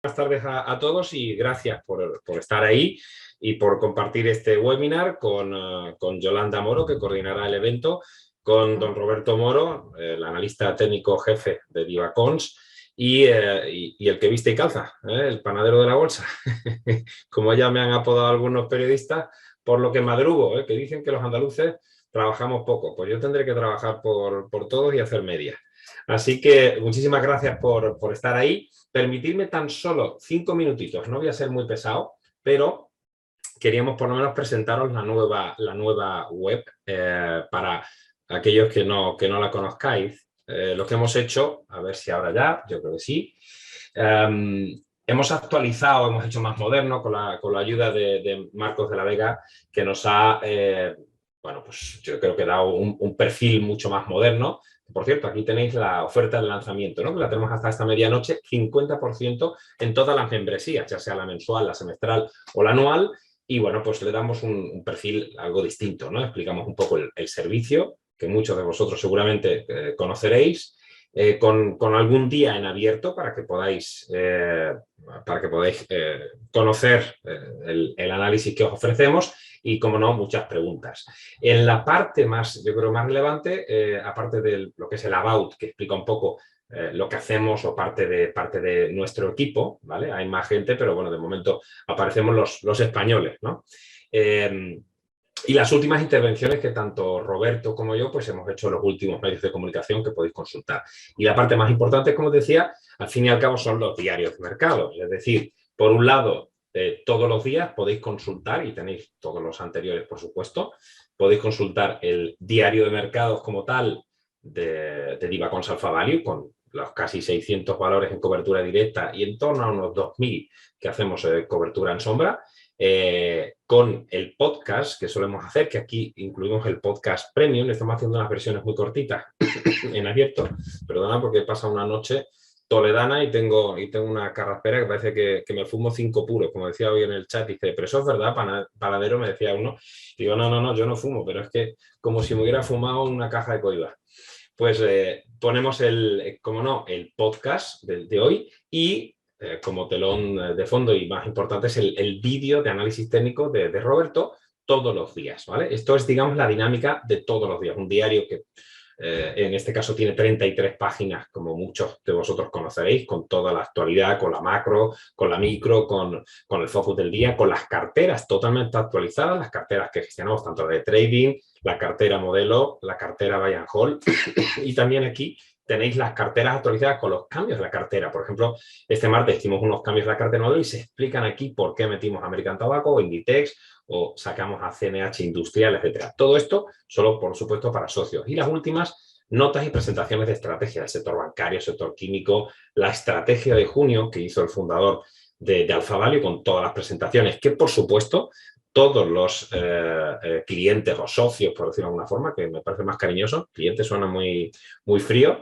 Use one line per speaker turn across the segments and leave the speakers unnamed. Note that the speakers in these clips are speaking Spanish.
Buenas tardes a todos y gracias por estar ahí y por compartir este webinar con Yolanda Moro, que coordinará el evento, con don Roberto Moro, el analista técnico jefe de Divacons, y el que viste y calza, el panadero de la bolsa, como ya me han apodado algunos periodistas, por lo que madrugo, que dicen que los andaluces trabajamos poco. Pues yo tendré que trabajar por todos y hacer media. Así que muchísimas gracias por estar ahí. Permitidme tan solo 5 minutitos, no voy a ser muy pesado, pero queríamos por lo menos presentaros la nueva web para aquellos que no la conozcáis. Lo que hemos hecho, a ver si ahora ya, yo creo que sí, hemos actualizado, hemos hecho más moderno con la ayuda de Marcos de la Vega, que nos ha, bueno, pues yo creo que dado un perfil mucho más moderno. Por cierto, aquí tenéis la oferta de lanzamiento, ¿no? Que la tenemos hasta esta medianoche, 50% en todas las membresías, ya sea la mensual, la semestral o la anual. Y bueno, pues le damos un perfil algo distinto, ¿no? Explicamos un poco el servicio, que muchos de vosotros seguramente conoceréis, con algún día en abierto para que podáis conocer el análisis que os ofrecemos y, como no, muchas preguntas. En la parte más, yo creo, más relevante, aparte de lo que es el About, que explica un poco lo que hacemos o parte de nuestro equipo, ¿vale? Hay más gente, pero bueno, de momento aparecemos los españoles, ¿no? Y las últimas intervenciones que tanto Roberto como yo pues hemos hecho en los últimos medios de comunicación que podéis consultar. Y la parte más importante, como decía, al fin y al cabo son los diarios de mercado. Es decir, por un lado, todos los días podéis consultar, y tenéis todos los anteriores, por supuesto, podéis consultar el diario de mercados como tal de Divacons Alpha Value, con los casi 600 valores en cobertura directa y en torno a unos 2.000 que hacemos cobertura en sombra. Con el podcast que solemos hacer, que aquí incluimos el podcast premium, estamos haciendo unas versiones muy cortitas en abierto, perdona porque pasa una noche toledana y tengo una carraspera que parece que me fumo 5 puros, como decía hoy en el chat, dice, pero eso es verdad, panadero, me decía uno, y digo, no, yo no fumo, pero es que como si me hubiera fumado una caja de coiba. Pues ponemos como no, el podcast de hoy y como telón de fondo y más importante es el vídeo de análisis técnico de Roberto todos los días, ¿vale? Esto es, digamos, la dinámica de todos los días. Un diario que en este caso tiene 33 páginas, como muchos de vosotros conoceréis, con toda la actualidad, con la macro, con la micro, con el focus del día, con las carteras totalmente actualizadas, las carteras que gestionamos tanto de trading, la cartera modelo, la cartera buy and hold y también aquí tenéis las carteras actualizadas con los cambios de la cartera. Por ejemplo, este martes hicimos unos cambios de la cartera modelo y se explican aquí por qué metimos American Tobacco o Inditex o sacamos a CNH Industrial, etcétera. Todo esto solo, por supuesto, para socios. Y las últimas, notas y presentaciones de estrategia del sector bancario, sector químico, la estrategia de junio que hizo el fundador de Alpha Value con todas las presentaciones, que por supuesto todos los clientes o socios, por decirlo de alguna forma, que me parece más cariñoso, cliente suena muy, muy frío,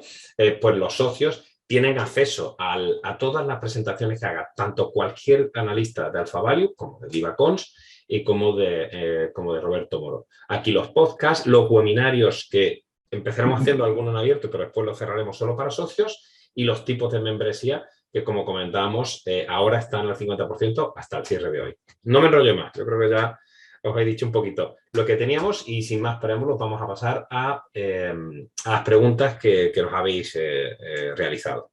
pues los socios tienen acceso a todas las presentaciones que haga tanto cualquier analista de Alpha Value como de Divacons y como de Roberto Moro. Aquí los podcasts, los webinarios que empezaremos haciendo algunos en abierto, pero después los cerraremos solo para socios, y los tipos de membresía que, como comentábamos, ahora están al 50% hasta el cierre de hoy. No me enrollo más, yo creo que ya os he dicho un poquito lo que teníamos y sin más preámbulos vamos a pasar a las preguntas que nos habéis realizado.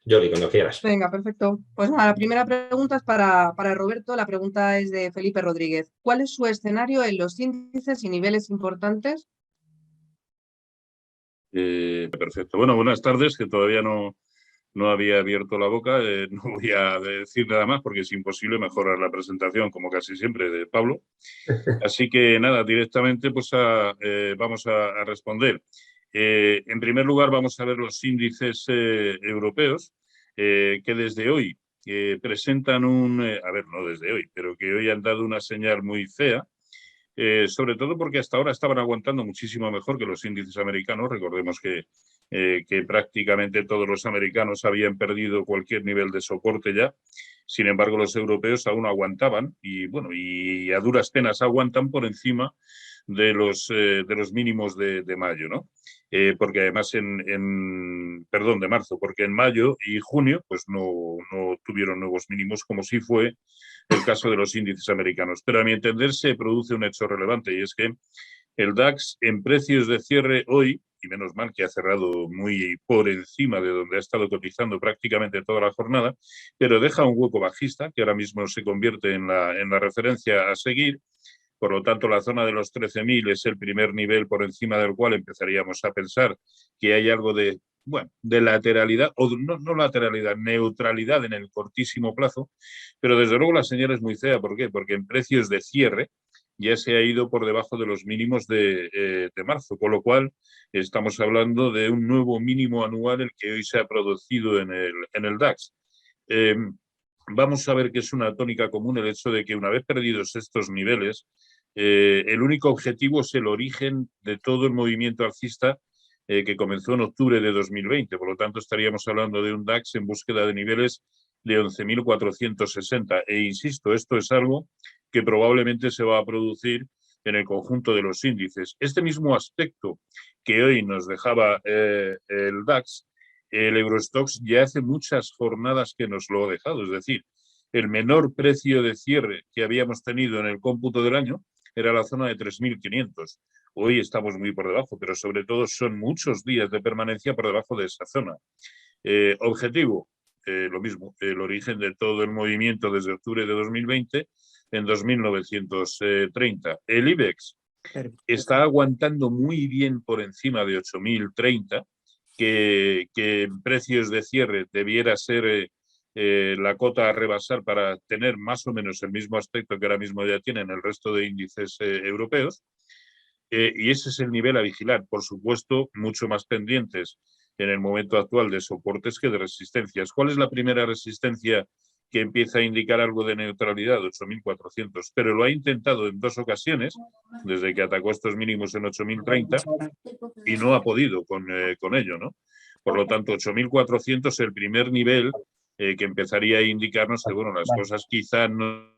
Yoli, cuando quieras.
Venga, perfecto. Pues nada, la primera pregunta es para Roberto. La pregunta es de Felipe Rodríguez. ¿Cuál es su escenario en los índices y niveles importantes?
Perfecto. Bueno, buenas tardes, que todavía no había abierto la boca. No voy a decir nada más porque es imposible mejorar la presentación, como casi siempre, de Pablo. Así que nada, directamente pues vamos a responder. En primer lugar, vamos a ver los índices europeos que desde hoy presentan a ver, no desde hoy, pero que hoy han dado una señal muy fea. Sobre todo porque hasta ahora estaban aguantando muchísimo mejor que los índices americanos. Recordemos que prácticamente todos los americanos habían perdido cualquier nivel de soporte ya. Sin embargo, los europeos aún aguantaban y, bueno, y a duras penas aguantan por encima de los mínimos de mayo, ¿no? porque además perdón, de marzo, porque en mayo y junio pues no tuvieron nuevos mínimos, como sí fue el caso de los índices americanos. Pero a mi entender se produce un hecho relevante, y es que el DAX en precios de cierre hoy, y menos mal que ha cerrado muy por encima de donde ha estado cotizando prácticamente toda la jornada, pero deja un hueco bajista que ahora mismo se convierte en la referencia a seguir. Por lo tanto, la zona de los 13.000 es el primer nivel por encima del cual empezaríamos a pensar que hay algo de, bueno, de lateralidad, o no lateralidad, neutralidad en el cortísimo plazo, pero desde luego la señal es muy fea. ¿Por qué? Porque en precios de cierre ya se ha ido por debajo de los mínimos de marzo, con lo cual estamos hablando de un nuevo mínimo anual el que hoy se ha producido en el DAX. Vamos a ver que es una tónica común el hecho de que una vez perdidos estos niveles, el único objetivo es el origen de todo el movimiento alcista que comenzó en octubre de 2020. Por lo tanto, estaríamos hablando de un DAX en búsqueda de niveles de 11.460. E insisto, esto es algo que probablemente se va a producir en el conjunto de los índices. Este mismo aspecto que hoy nos dejaba el DAX, el Eurostoxx ya hace muchas jornadas que nos lo ha dejado. Es decir, el menor precio de cierre que habíamos tenido en el cómputo del año era la zona de 3.500. Hoy estamos muy por debajo, pero sobre todo son muchos días de permanencia por debajo de esa zona. Objetivo, lo mismo, el origen de todo el movimiento desde octubre de 2020 en 2.930. El IBEX está aguantando muy bien por encima de 8.030, que en precios de cierre debiera ser la cota a rebasar para tener más o menos el mismo aspecto que ahora mismo ya tienen el resto de índices europeos. Y ese es el nivel a vigilar. Por supuesto, mucho más pendientes en el momento actual de soportes que de resistencias. ¿Cuál es la primera resistencia que empieza a indicar algo de neutralidad? 8.400. Pero lo ha intentado en 2 ocasiones, desde que atacó estos mínimos en 8.030, y no ha podido con ello, ¿no? Por lo tanto, 8.400 es el primer nivel que empezaría a indicarnos que, bueno, las cosas quizá no...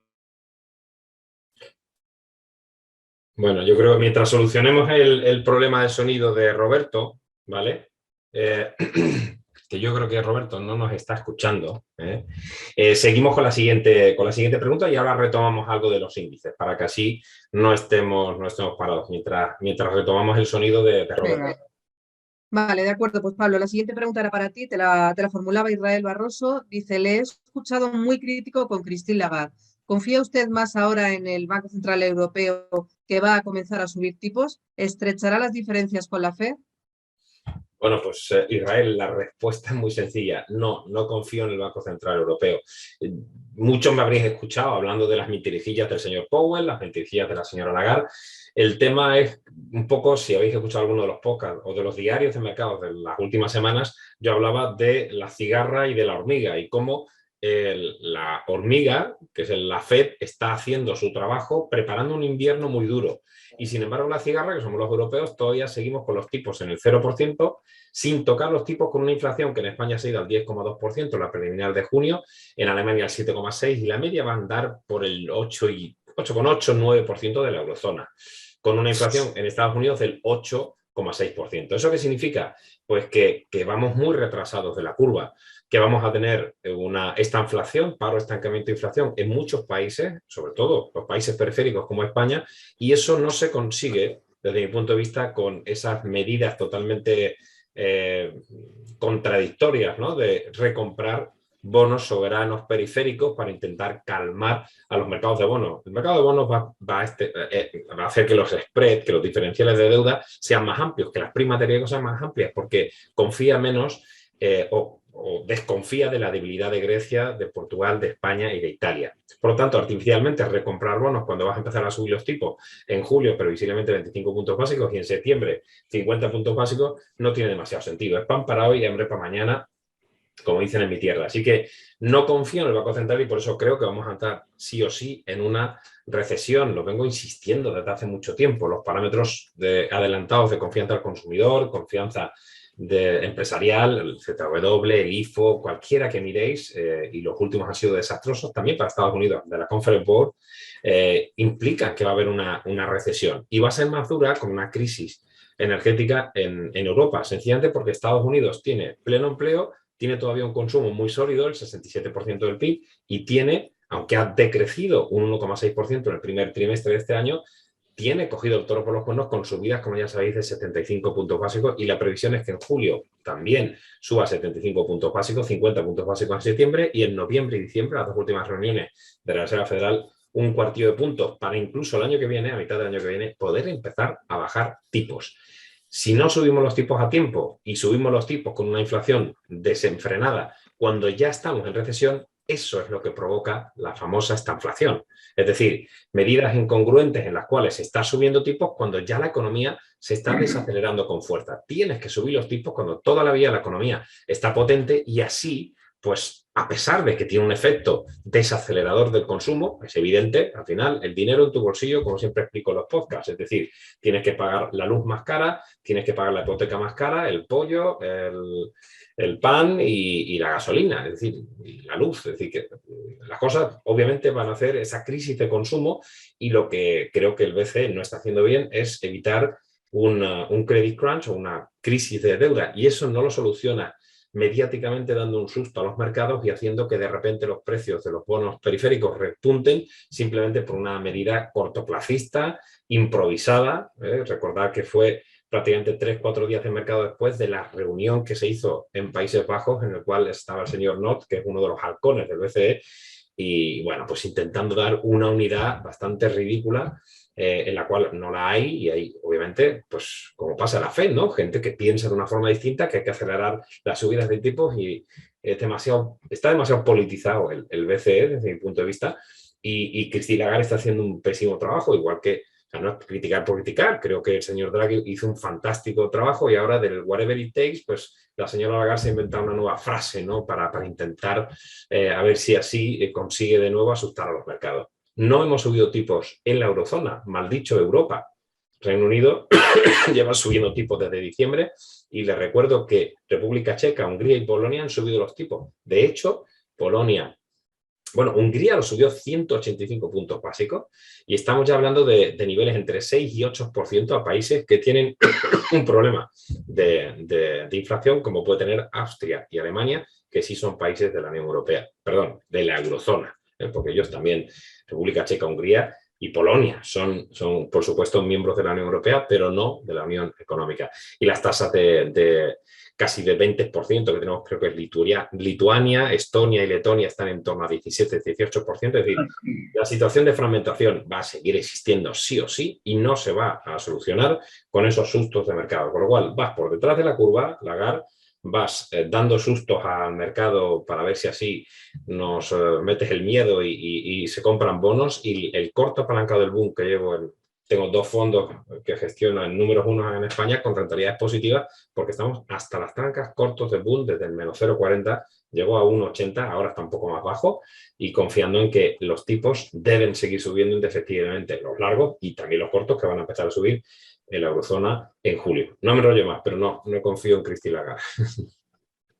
Bueno, yo creo que mientras solucionemos el problema de sonido de Roberto, ¿vale? Que yo creo que Roberto no nos está escuchando, seguimos con la siguiente pregunta y ahora retomamos algo de los índices, para que así no estemos parados mientras retomamos el sonido de Roberto.
Venga. Vale, de acuerdo. Pues Pablo, la siguiente pregunta era para ti, te la formulaba Israel Barroso. Dice, le he escuchado muy crítico con Christine Lagarde. ¿Confía usted más ahora en el Banco Central Europeo, que va a comenzar a subir tipos? ¿Estrechará las diferencias con la FED?
Bueno, pues Israel, la respuesta es muy sencilla. No confío en el Banco Central Europeo. Muchos me habréis escuchado hablando de las mentirijillas del señor Powell, las mentirijillas de la señora Lagarde. El tema es un poco, si habéis escuchado alguno de los podcasts o de los diarios de mercados de las últimas semanas, yo hablaba de la cigarra y de la hormiga y cómo la hormiga, que es la FED, está haciendo su trabajo preparando un invierno muy duro. Y sin embargo la cigarra, que somos los europeos, todavía seguimos con los tipos en el 0%, sin tocar los tipos, con una inflación que en España se ha ido al 10,2%, la preliminar de junio, en Alemania al 7,6% y la media va a andar por el 8,8-9% de la eurozona, con una inflación en Estados Unidos del 8,6%. ¿Eso qué significa? Pues que vamos muy retrasados de la curva, que vamos a tener esta inflación, paro, estancamiento de inflación en muchos países, sobre todo los países periféricos como España, y eso no se consigue, desde mi punto de vista, con esas medidas totalmente contradictorias, ¿no? De recomprar bonos soberanos periféricos para intentar calmar a los mercados de bonos. El mercado de bonos va a hacer que los spreads, que los diferenciales de deuda sean más amplios, que las primas de riesgo sean más amplias, porque confía menos o desconfía de la debilidad de Grecia, de Portugal, de España y de Italia. Por lo tanto, artificialmente recomprar bonos cuando vas a empezar a subir los tipos en julio, previsiblemente 25 puntos básicos, y en septiembre 50 puntos básicos, no tiene demasiado sentido. Es pan para hoy y hambre para mañana, como dicen en mi tierra. Así que no confío en el Banco Central y por eso creo que vamos a entrar sí o sí en una recesión. Lo vengo insistiendo desde hace mucho tiempo. Los parámetros adelantados de confianza al consumidor, confianza empresarial, el ZW, el IFO, cualquiera que miréis, y los últimos han sido desastrosos también para Estados Unidos, de la Conference Board, implican que va a haber una recesión y va a ser más dura con una crisis energética en Europa, sencillamente porque Estados Unidos tiene pleno empleo, tiene todavía un consumo muy sólido, el 67% del PIB, y tiene, aunque ha decrecido un 1,6% en el primer trimestre de este año, tiene cogido el toro por los cuernos con subidas, como ya sabéis, de 75 puntos básicos, y la previsión es que en julio también suba 75 puntos básicos, 50 puntos básicos en septiembre, y en noviembre y diciembre, las dos últimas reuniones de la Reserva Federal, un cuartillo de puntos para incluso el año que viene, a mitad del año que viene, poder empezar a bajar tipos. Si no subimos los tipos a tiempo y subimos los tipos con una inflación desenfrenada, cuando ya estamos en recesión, eso es lo que provoca la famosa estanflación. Es decir, medidas incongruentes en las cuales se está subiendo tipos cuando ya la economía se está desacelerando con fuerza. Tienes que subir los tipos cuando todavía la economía está potente, y así, pues a pesar de que tiene un efecto desacelerador del consumo, es evidente, al final, el dinero en tu bolsillo, como siempre explico en los podcasts, es decir, tienes que pagar la luz más cara, tienes que pagar la hipoteca más cara, el pollo, el pan y la gasolina, es decir, y la luz. Es decir, que las cosas obviamente van a hacer esa crisis de consumo, y lo que creo que el BCE no está haciendo bien es evitar un credit crunch o una crisis de deuda, y eso no lo soluciona mediáticamente dando un susto a los mercados y haciendo que de repente los precios de los bonos periféricos repunten simplemente por una medida cortoplacista, improvisada. Recordad que fue prácticamente 3-4 días de mercado después de la reunión que se hizo en Países Bajos, en el cual estaba el señor Nott, que es uno de los halcones del BCE, y bueno, pues intentando dar una unidad bastante ridícula, en la cual no la hay, y hay obviamente, pues como pasa la Fed, ¿no? Gente que piensa de una forma distinta, que hay que acelerar las subidas de tipos, y está demasiado politizado el BCE desde mi punto de vista, y Christine Lagarde está haciendo un pésimo trabajo, igual que, o sea, no es criticar por criticar, creo que el señor Draghi hizo un fantástico trabajo, y ahora del whatever it takes, pues la señora Lagarde se ha inventado una nueva frase, ¿no? Para intentar a ver si así consigue de nuevo asustar a los mercados. No hemos subido tipos en la eurozona, mal dicho Europa. Reino Unido lleva subiendo tipos desde diciembre, y les recuerdo que República Checa, Hungría y Polonia han subido los tipos. De hecho, Hungría lo subió 185 puntos básicos, y estamos ya hablando de niveles entre 6 y 8% a países que tienen un problema de inflación, como puede tener Austria y Alemania, que sí son países de la Unión Europea, perdón, de la eurozona, porque ellos también, República Checa, Hungría y Polonia, son por supuesto miembros de la Unión Europea, pero no de la Unión Económica. Y las tasas de casi de 20% que tenemos, creo que es Lituania, Estonia y Letonia, están en torno a 17-18%. Es decir, la situación de fragmentación va a seguir existiendo sí o sí, y no se va a solucionar con esos sustos de mercado. Con lo cual, vas por detrás de la curva, Lagarde, vas dando sustos al mercado para ver si así nos metes el miedo y se compran bonos, y el corto apalancado del boom que tengo 2 fondos que gestionan números 1 en España con rentabilidades positivas, porque estamos hasta las trancas cortos de boom desde el menos 0,40, llegó a 1,80, ahora está un poco más bajo, y confiando en que los tipos deben seguir subiendo indefectiblemente, los largos y también los cortos, que van a empezar a subir en la eurozona en julio. No me enrollo más, pero no confío en Christine Lagarde.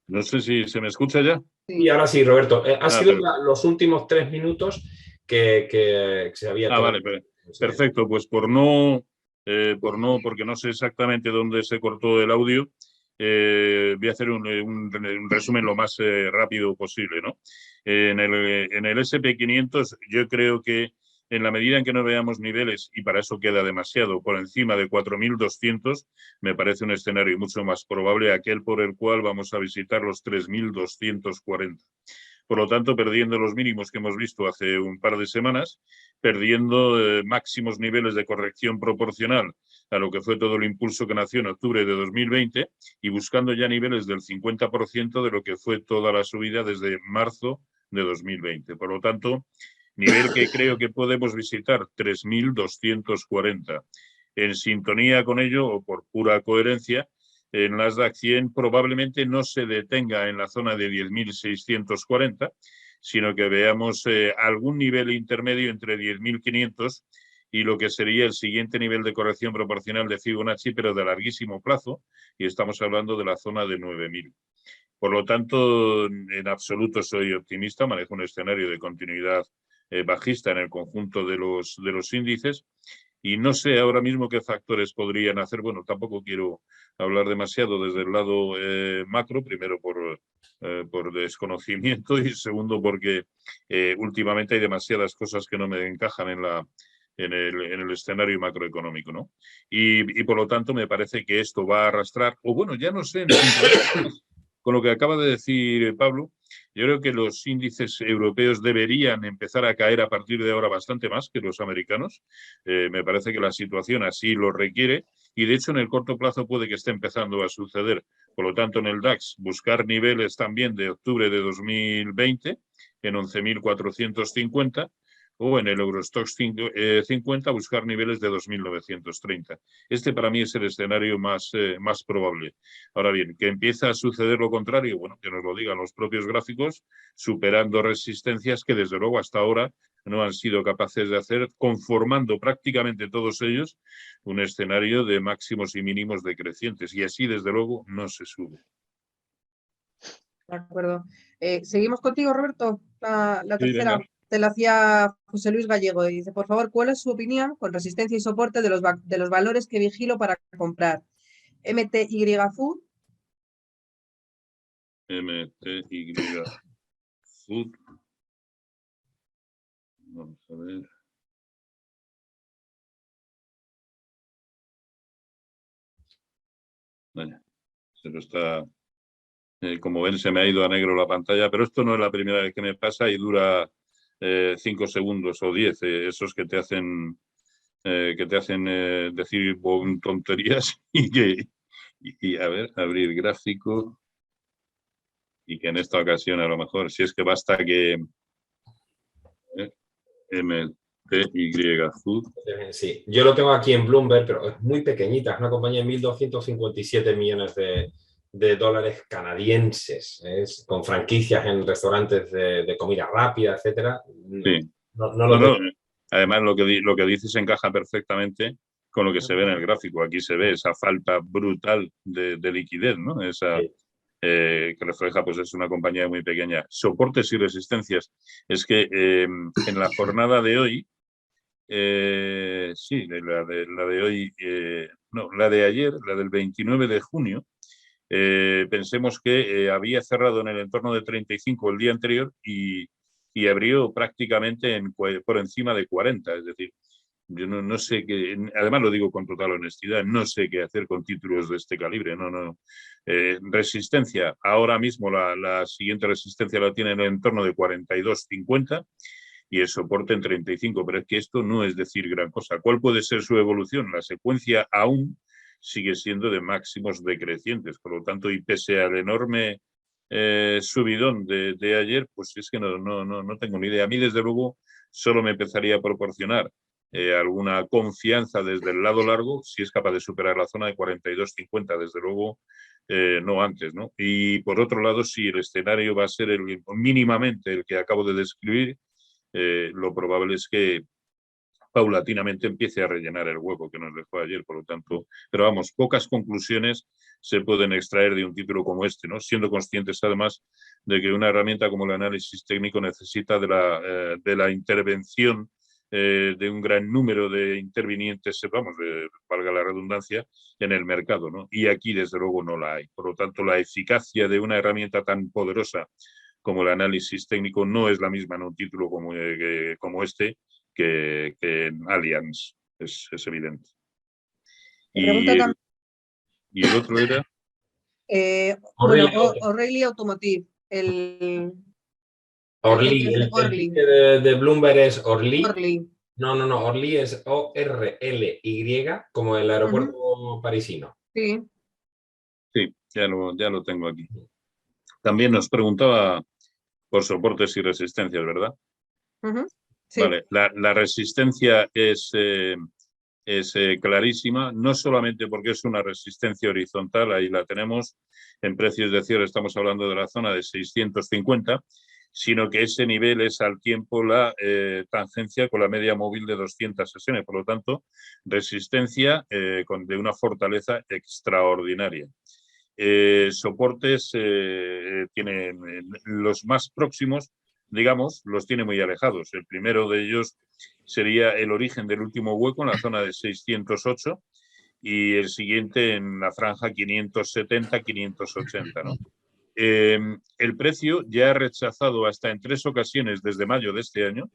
No sé si se me escucha ya.
Y ahora sí, Roberto, han sido los últimos 3 minutos que se había...
Vale, perfecto. Pues porque no sé exactamente dónde se cortó el audio, voy a hacer un resumen lo más rápido posible, ¿no? En el S&P 500 yo creo que en la medida en que no veamos niveles, y para eso queda demasiado, por encima de 4.200, me parece un escenario mucho más probable aquel por el cual vamos a visitar los 3.240. Por lo tanto, perdiendo los mínimos que hemos visto hace un par de semanas, perdiendo máximos niveles de corrección proporcional a lo que fue todo el impulso que nació en octubre de 2020, y buscando ya niveles del 50% de lo que fue toda la subida desde marzo de 2020. Por lo tanto, nivel que creo que podemos visitar, 3.240. En sintonía con ello, o por pura coherencia, en Nasdaq 100 probablemente no se detenga en la zona de 10.640, sino que veamos algún nivel intermedio entre 10.500 y lo que sería el siguiente nivel de corrección proporcional de Fibonacci, pero de larguísimo plazo, y estamos hablando de la zona de 9.000. Por lo tanto, en absoluto soy optimista, manejo un escenario de continuidad bajista en el conjunto de los índices. y no sé ahora mismo qué factores podrían hacer. Bueno, tampoco quiero hablar demasiado desde el lado macro, primero por desconocimiento y segundo porque últimamente hay demasiadas cosas que no me encajan en el escenario macroeconómico, ¿no? Y por lo tanto me parece que esto va a arrastrar, o bueno, ya no sé, con lo que acaba de decir Pablo, yo creo que los índices europeos deberían empezar a caer a partir de ahora bastante más que los americanos. Me parece que la situación así lo requiere y de hecho en el corto plazo puede que esté empezando a suceder. Por lo tanto, en el DAX buscar niveles también de octubre de 2020 en 11.450 o en el Eurostoxx 50 buscar niveles de 2.930. Este para mí es el escenario más probable. Ahora bien, que empieza a suceder lo contrario, bueno, que nos lo digan los propios gráficos, superando resistencias que desde luego hasta ahora no han sido capaces de hacer, conformando prácticamente todos ellos un escenario de máximos y mínimos decrecientes. Y así, desde luego, no se sube.
De acuerdo. Seguimos contigo, Roberto. La
Sí,
tercera
venga.
te la hacía José Luis Gallego. Y dice, por favor, ¿cuál es su opinión con resistencia y soporte de los valores que vigilo para comprar? MTY Food.
MTY Food. Vamos a ver. Vaya, se lo está... como ven, se me ha ido a negro la pantalla, pero esto no es la primera vez que me pasa y dura 5 segundos o 10, esos que te hacen decir tonterías y a ver, abrir gráfico y que en esta ocasión a lo mejor, si es que basta que MTY Food.
Sí, yo lo tengo aquí en Bloomberg, pero es muy pequeñita, es una compañía de 1.257 millones de dólares canadienses, con franquicias en restaurantes de comida rápida, etcétera.
Sí.
No lo tengo.
Además, lo que dices encaja perfectamente con lo que se ve en el gráfico. Aquí se ve esa falta brutal de liquidez, ¿no? Esa,
Sí.
que refleja, pues es una compañía muy pequeña. Soportes y resistencias. Es que en la jornada de hoy, sí, la de hoy, no, la de ayer, la del 29 de junio, pensemos que había cerrado en el entorno de 35 el día anterior y abrió prácticamente por encima de 40. Es decir, yo no sé qué, además lo digo con total honestidad, no sé qué hacer con títulos de este calibre. No. Resistencia, ahora mismo la siguiente resistencia la tiene en el entorno de 42,50 y el soporte en 35, pero es que esto no es decir gran cosa. ¿Cuál puede ser su evolución? La secuencia aún sigue siendo de máximos decrecientes, por lo tanto, y pese al enorme subidón de ayer, pues es que no tengo ni idea. A mí, desde luego, solo me empezaría a proporcionar alguna confianza desde el lado largo si es capaz de superar la zona de 42,50, desde luego, no antes, ¿no? Y por otro lado, si el escenario va a ser mínimamente el que acabo de describir, lo probable es que paulatinamente empiece a rellenar el hueco que nos dejó ayer, por lo tanto, pero vamos, pocas conclusiones se pueden extraer de un título como este, ¿no? Siendo conscientes además de que una herramienta como el análisis técnico necesita de la intervención de un gran número de intervinientes, vamos, valga la redundancia, en el mercado, ¿no? Y aquí, desde luego, no la hay. Por lo tanto, la eficacia de una herramienta tan poderosa como el análisis técnico no es la misma en un título como este que en Allianz, es evidente. Y el otro era...
bueno, O'Reilly Automotive,
Orly, el ticket de Bloomberg es Orly.
Orly.
No, Orly es ORLY, como el aeropuerto parisino.
Sí.
Sí, ya lo tengo aquí. También nos preguntaba por soportes y resistencias, ¿verdad? Sí. Vale, la resistencia es clarísima, no solamente porque es una resistencia horizontal, ahí la tenemos, en precios de cierre estamos hablando de la zona de 650, sino que ese nivel es al tiempo la tangencia con la media móvil de 200 sesiones, por lo tanto, resistencia de una fortaleza extraordinaria. Soportes tienen los más próximos digamos, los tiene muy alejados. El primero de ellos sería el origen del último hueco en la zona de 608 y el siguiente en la franja 570-580, ¿no? El precio ya ha rechazado hasta en 3 ocasiones desde mayo de este año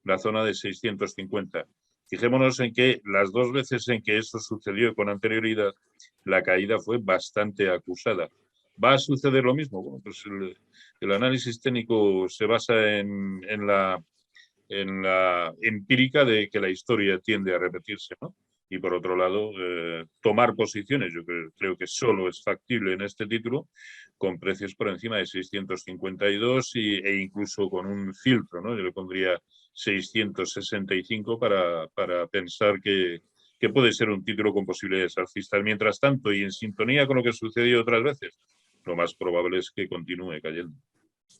la zona de 650. Fijémonos en que las 2 veces en que eso sucedió con anterioridad, la caída fue bastante acusada. ¿Va a suceder lo mismo? Bueno, pues el análisis técnico se basa en la empírica de que la historia tiende a repetirse, ¿no? Y por otro lado, tomar posiciones, yo creo que solo es factible en este título, con precios por encima de 652 e incluso con un filtro, ¿no? Yo le pondría 665 para pensar que puede ser un título con posibilidades alcistas. Mientras tanto, y en sintonía con lo que sucedió otras veces, lo más probable es que continúe cayendo.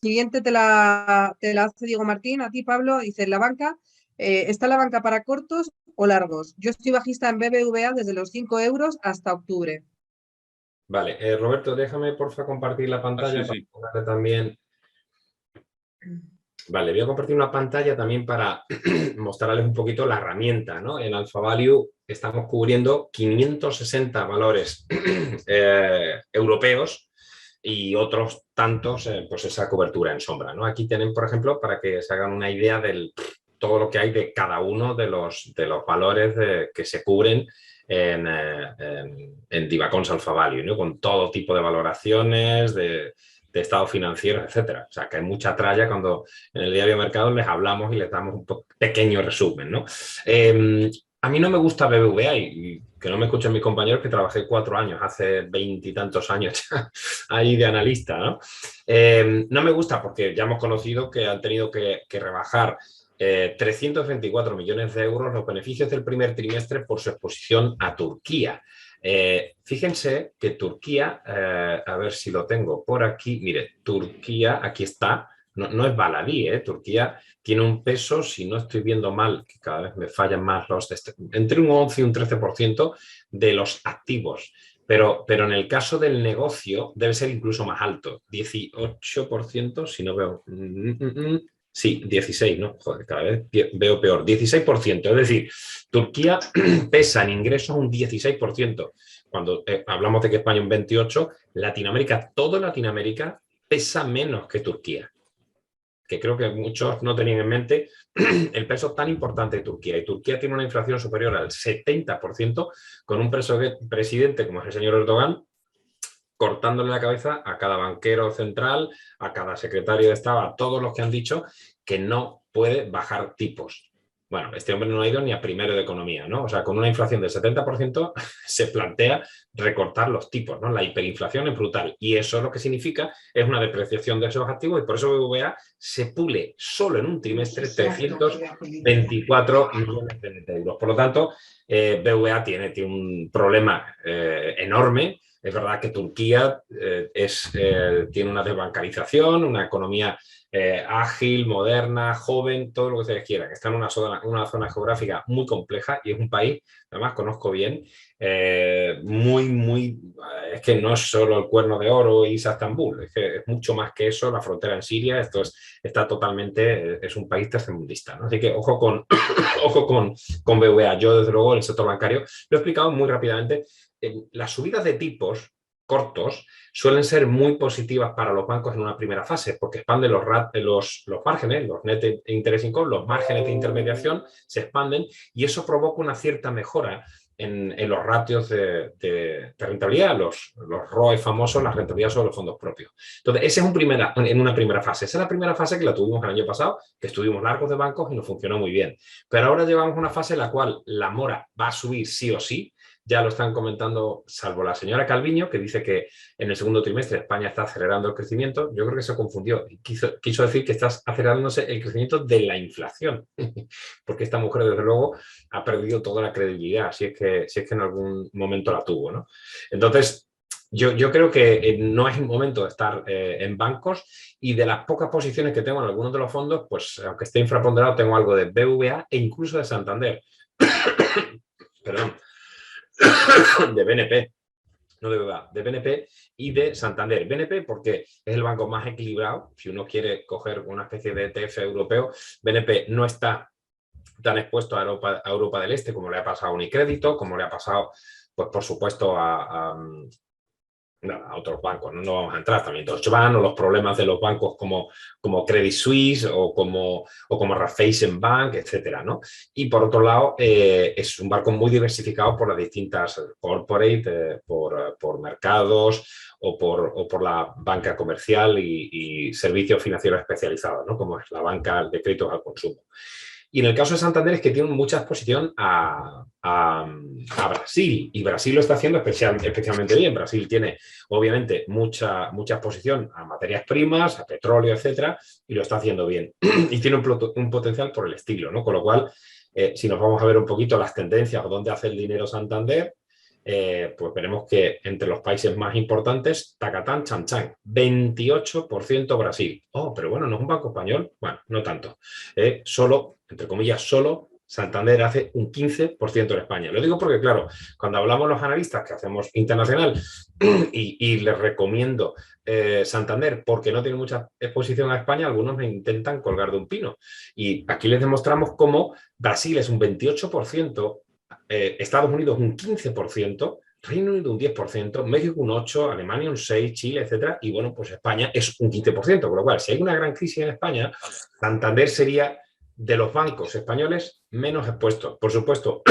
Siguiente te la hace Diego Martín, a ti, Pablo. Dice, la banca, ¿está la banca para cortos o largos? Yo estoy bajista en BBVA desde los 5 euros hasta octubre.
Vale, Roberto, déjame porfa compartir la pantalla
sí.
para ponerle también. Vale, voy a compartir una pantalla también para mostrarles un poquito la herramienta, ¿no? En Alpha Value estamos cubriendo 560 valores europeos y otros tantos, pues esa cobertura en sombra, ¿no? Aquí tienen, por ejemplo, para que se hagan una idea de todo lo que hay de cada uno de los valores que se cubren en Divacons Alpha Value, ¿no? Con todo tipo de valoraciones, de estados financieros, etcétera. O sea, que hay mucha tralla cuando en el diario de mercado les hablamos y les damos un pequeño resumen, ¿no? A mí no me gusta BBVA y que no me escuchen mis compañeros que trabajé 4 años, hace 20 y tantos años ahí de analista, ¿no? No me gusta porque ya hemos conocido que han tenido que rebajar 324 millones de euros los beneficios del primer trimestre por su exposición a Turquía. Fíjense que Turquía, a ver si lo tengo por aquí, mire, Turquía, aquí está, no es baladí, Turquía tiene un peso, si no estoy viendo mal, que cada vez me fallan más entre un 11 y un 13% de los activos, pero en el caso del negocio debe ser incluso más alto, 18%, si no veo... Sí, 16, ¿no? Joder, cada vez veo peor. 16%, es decir, Turquía pesa en ingresos un 16%. Cuando hablamos de que España un 28%, Latinoamérica, toda Latinoamérica pesa menos que Turquía. Que creo que muchos no tenían en mente el peso tan importante de Turquía. Y Turquía tiene una inflación superior al 70%, con un presidente como es el señor Erdogan, cortándole la cabeza a cada banquero central, a cada secretario de Estado, a todos los que han dicho que no puede bajar tipos. Bueno, este hombre no ha ido ni a primero de economía, ¿no? O sea, con una inflación del 70% se plantea recortar los tipos, ¿no? La hiperinflación es brutal y eso lo que significa es una depreciación de esos activos y por eso BBVA se pule solo en un trimestre 324 millones de euros. Por lo tanto, BBVA tiene un problema enorme. Es verdad que Turquía tiene una desbancarización, una economía ágil, moderna, joven, todo lo que ustedes quieran. Está en una zona geográfica muy compleja y es un país, además conozco bien, es que no es solo el Cuerno de Oro y Estambul, es que es mucho más que eso, la frontera en Siria, está totalmente, es un país tercermundista, ¿no? Así que ojo con BBVA. Yo, desde luego, en el sector bancario, lo he explicado muy rápidamente. Las subidas de tipos cortos suelen ser muy positivas para los bancos en una primera fase porque expanden los márgenes, los net interest income, los márgenes de intermediación se expanden y eso provoca una cierta mejora en los ratios de rentabilidad, los ROE famosos, la rentabilidad sobre los fondos propios. Entonces, esa es en una primera fase. Esa es la primera fase que la tuvimos el año pasado, que estuvimos largos de bancos y nos funcionó muy bien. Pero ahora llevamos una fase en la cual la mora va a subir sí o sí. Ya lo están comentando, salvo la señora Calviño, que dice que en el segundo trimestre España está acelerando el crecimiento. Yo creo que se confundió. Quiso decir que está acelerándose el crecimiento de la inflación. Porque esta mujer, desde luego, ha perdido toda la credibilidad, si es que en algún momento la tuvo, ¿no? Entonces, yo creo que no es el momento de estar en bancos y de las pocas posiciones que tengo en algunos de los fondos, pues aunque esté infraponderado, tengo algo de BBVA e incluso de Santander. Perdón. De BNP. no de BBVA, de BNP y de Santander. BNP porque es el banco más equilibrado. Si uno quiere coger una especie de ETF europeo, BNP no está tan expuesto a Europa del Este como le ha pasado a Unicrédito, como le ha pasado, pues por supuesto, a otros bancos, ¿no? No vamos a entrar también Deutsche Bank o los problemas de los bancos como Credit Suisse o como Raiffeisen Bank, etcétera, ¿no? Y por otro lado, es un banco muy diversificado por las distintas corporate, por mercados o por la banca comercial y servicios financieros especializados, ¿no? Como es la banca de créditos al consumo. Y en el caso de Santander es que tiene mucha exposición a Brasil, y Brasil lo está haciendo especialmente bien. Brasil tiene, obviamente, mucha exposición a materias primas, a petróleo, etcétera, y lo está haciendo bien. Y tiene un potencial por el estilo, ¿no? Con lo cual, si nos vamos a ver un poquito las tendencias o dónde hace el dinero Santander, pues veremos que entre los países más importantes, tacatán, chan, chan, 28% Brasil. Oh, pero bueno, ¿no es un banco español? Bueno, no tanto. Solo, entre comillas, solo Santander hace un 15% en España. Lo digo porque, claro, cuando hablamos los analistas que hacemos internacional y les recomiendo Santander porque no tiene mucha exposición a España, algunos me intentan colgar de un pino. Y aquí les demostramos cómo Brasil es un 28%, Estados Unidos un 15%, Reino Unido un 10%, México un 8%, Alemania un 6%, Chile, etcétera, y bueno, pues España es un 15%, con lo cual, si hay una gran crisis en España, Santander sería de los bancos españoles menos expuestos. Por supuesto,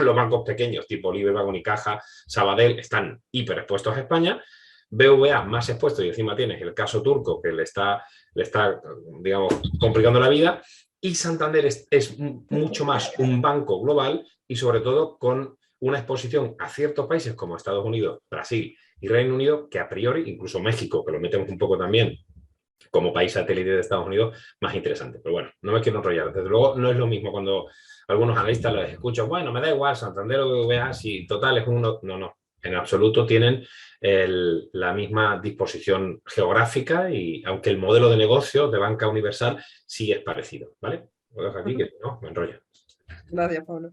los bancos pequeños, tipo Liberbank, Unicaja, Sabadell, están hiper expuestos a España. BVA más expuesto, y encima tienes el caso turco que le está digamos, complicando la vida. Y Santander es mucho más un banco global y sobre todo con una exposición a ciertos países como Estados Unidos, Brasil y Reino Unido, que a priori, incluso México, que lo metemos un poco también como país satélite de Estados Unidos, más interesante. Pero bueno, no me quiero enrollar. Desde luego no es lo mismo cuando algunos analistas les escucho, bueno, me da igual, Santander o BBVA, si total es uno. No. En absoluto tienen la misma disposición geográfica, y aunque el modelo de negocio de banca universal sí es parecido, ¿vale? Lo dejo aquí, que no, me enrollo.
Gracias, Pablo.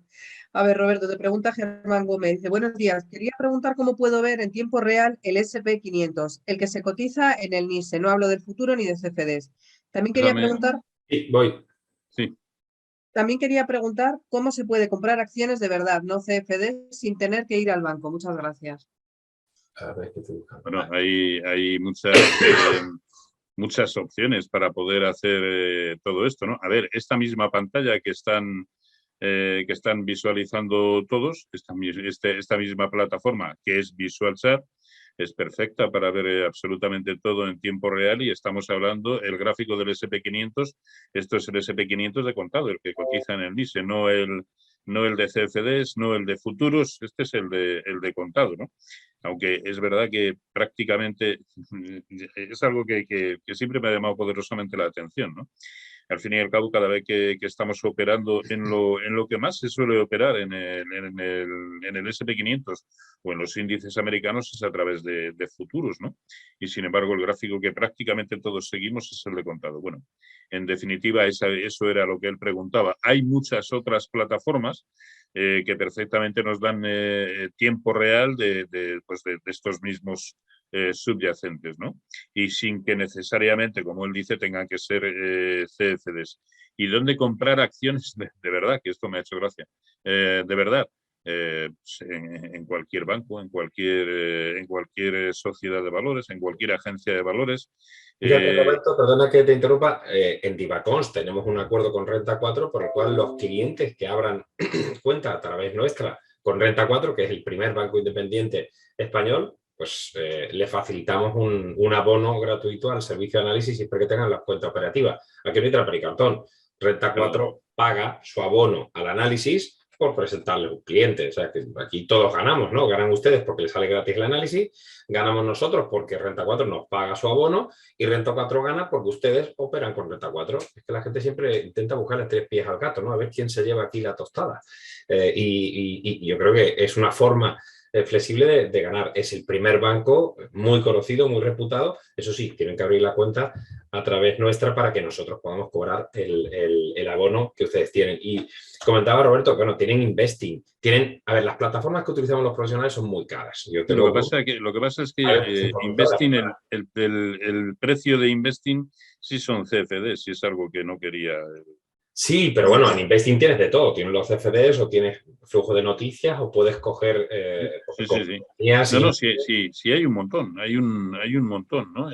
A ver, Roberto, te pregunta Germán Gómez. Dice, buenos días. Quería preguntar cómo puedo ver en tiempo real el SP500, el que se cotiza en el NISE. No hablo del futuro ni de CFDs. También quería preguntar...
Sí, voy.
Sí.
También quería preguntar cómo se puede comprar acciones de verdad, no CFDs, sin tener que ir al banco. Muchas gracias.
A ver, ¿qué estoy buscando?
Bueno, hay muchas opciones para poder hacer todo esto, ¿no? A ver, esta misma pantalla que están visualizando todos, esta misma plataforma que es VisualChart, es perfecta para ver absolutamente todo en tiempo real, y estamos hablando el gráfico del SP500. Esto es el SP500 de contado, el que cotiza en el NISE, no el de CFDs, no el de futuros. Este es el de contado, ¿no? Aunque es verdad que prácticamente es algo que siempre me ha llamado poderosamente la atención, ¿no? Al fin y al cabo, cada vez que estamos operando en lo que más se suele operar en el SP500 o en los índices americanos es a través de futuros, ¿no? Y sin embargo, el gráfico que prácticamente todos seguimos es el de contado. Bueno, en definitiva, eso era lo que él preguntaba. Hay muchas otras plataformas que perfectamente nos dan tiempo real de estos mismos subyacentes, ¿no? Y sin que necesariamente, como él dice, tengan que ser CFDs. ¿Y dónde comprar acciones? De verdad, que esto me ha hecho gracia. De verdad, en cualquier banco, en cualquier sociedad de valores, en cualquier agencia de valores.
Fíjate, Roberto, perdona que te interrumpa, en Divacons tenemos un acuerdo con Renta 4 por el cual los clientes que abran cuenta a través nuestra con Renta 4, que es el primer banco independiente español, pues le facilitamos un abono gratuito al servicio de análisis siempre que tengan la cuenta operativa. Aquí no entra pericartón. Renta 4 paga su abono al análisis por presentarle un cliente. O sea, que aquí todos ganamos, ¿no? Ganan ustedes porque les sale gratis el análisis, ganamos nosotros porque Renta 4 nos paga su abono, y Renta 4 gana porque ustedes operan con Renta 4. Es que la gente siempre intenta buscarle tres pies al gato, ¿no? A ver quién se lleva aquí la tostada. Y yo creo que es una forma flexible de ganar. Es el primer banco muy conocido, muy reputado. Eso sí, tienen que abrir la cuenta a través nuestra para que nosotros podamos cobrar el abono que ustedes tienen. Y comentaba Roberto que, bueno, tienen Investing. A ver, las plataformas que utilizamos los profesionales son muy caras. Yo tengo,
lo que pasa es que Investing, el precio de Investing sí son CFDs, y es algo que no quería.
Sí, pero bueno, en Investing tienes de todo. Tienes los CFDs o tienes flujo de noticias o puedes coger
Sí, hay un montón, hay un montón, ¿no?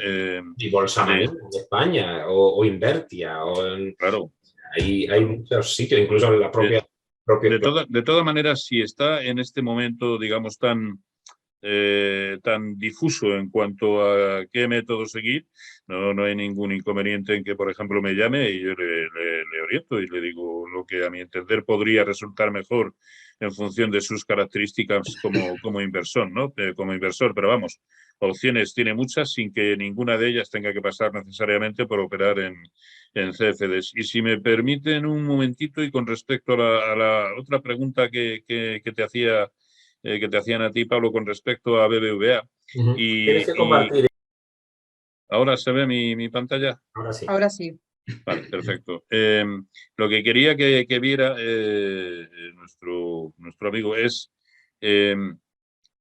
Y Bolsa Manía en España o Invertia.
Claro.
Hay muchos sitios, incluso en la propia...
De todas maneras, si está en este momento, digamos, tan difuso en cuanto a qué método seguir, no hay ningún inconveniente en que, por ejemplo, me llame y yo le oriento y le digo lo que a mi entender podría resultar mejor en función de sus características como inversor, ¿no? Como inversor, pero vamos, opciones tiene muchas sin que ninguna de ellas tenga que pasar necesariamente por operar en CFDs. Y si me permiten un momentito, y con respecto a la otra pregunta que te hacían a ti, Pablo, con respecto a BBVA.
Tienes que compartir.
¿Ahora se ve mi pantalla?
Ahora sí.
Ahora sí.
Vale, perfecto. Lo que quería que viera nuestro amigo es,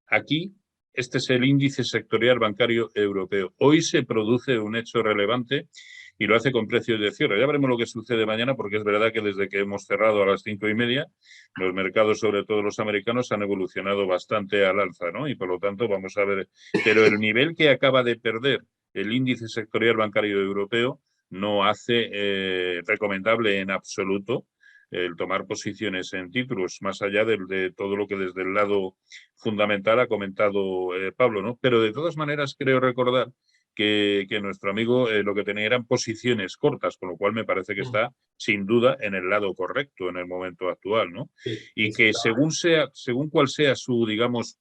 aquí, este es el índice sectorial bancario europeo. Hoy se produce un hecho relevante y lo hace con precios de cierre. Ya veremos lo que sucede mañana, porque es verdad que desde que hemos cerrado a las 5:30, los mercados, sobre todo los americanos, han evolucionado bastante al alza, ¿no? Y por lo tanto vamos a ver. Pero el nivel que acaba de perder el índice sectorial bancario europeo no hace recomendable en absoluto el tomar posiciones en títulos, más allá de todo lo que desde el lado fundamental ha comentado Pablo, ¿no? Pero de todas maneras creo recordar que nuestro amigo lo que tenía eran posiciones cortas, con lo cual me parece que está sin duda en el lado correcto en el momento actual, ¿no?
Sí,
y que según cuál sea su, digamos,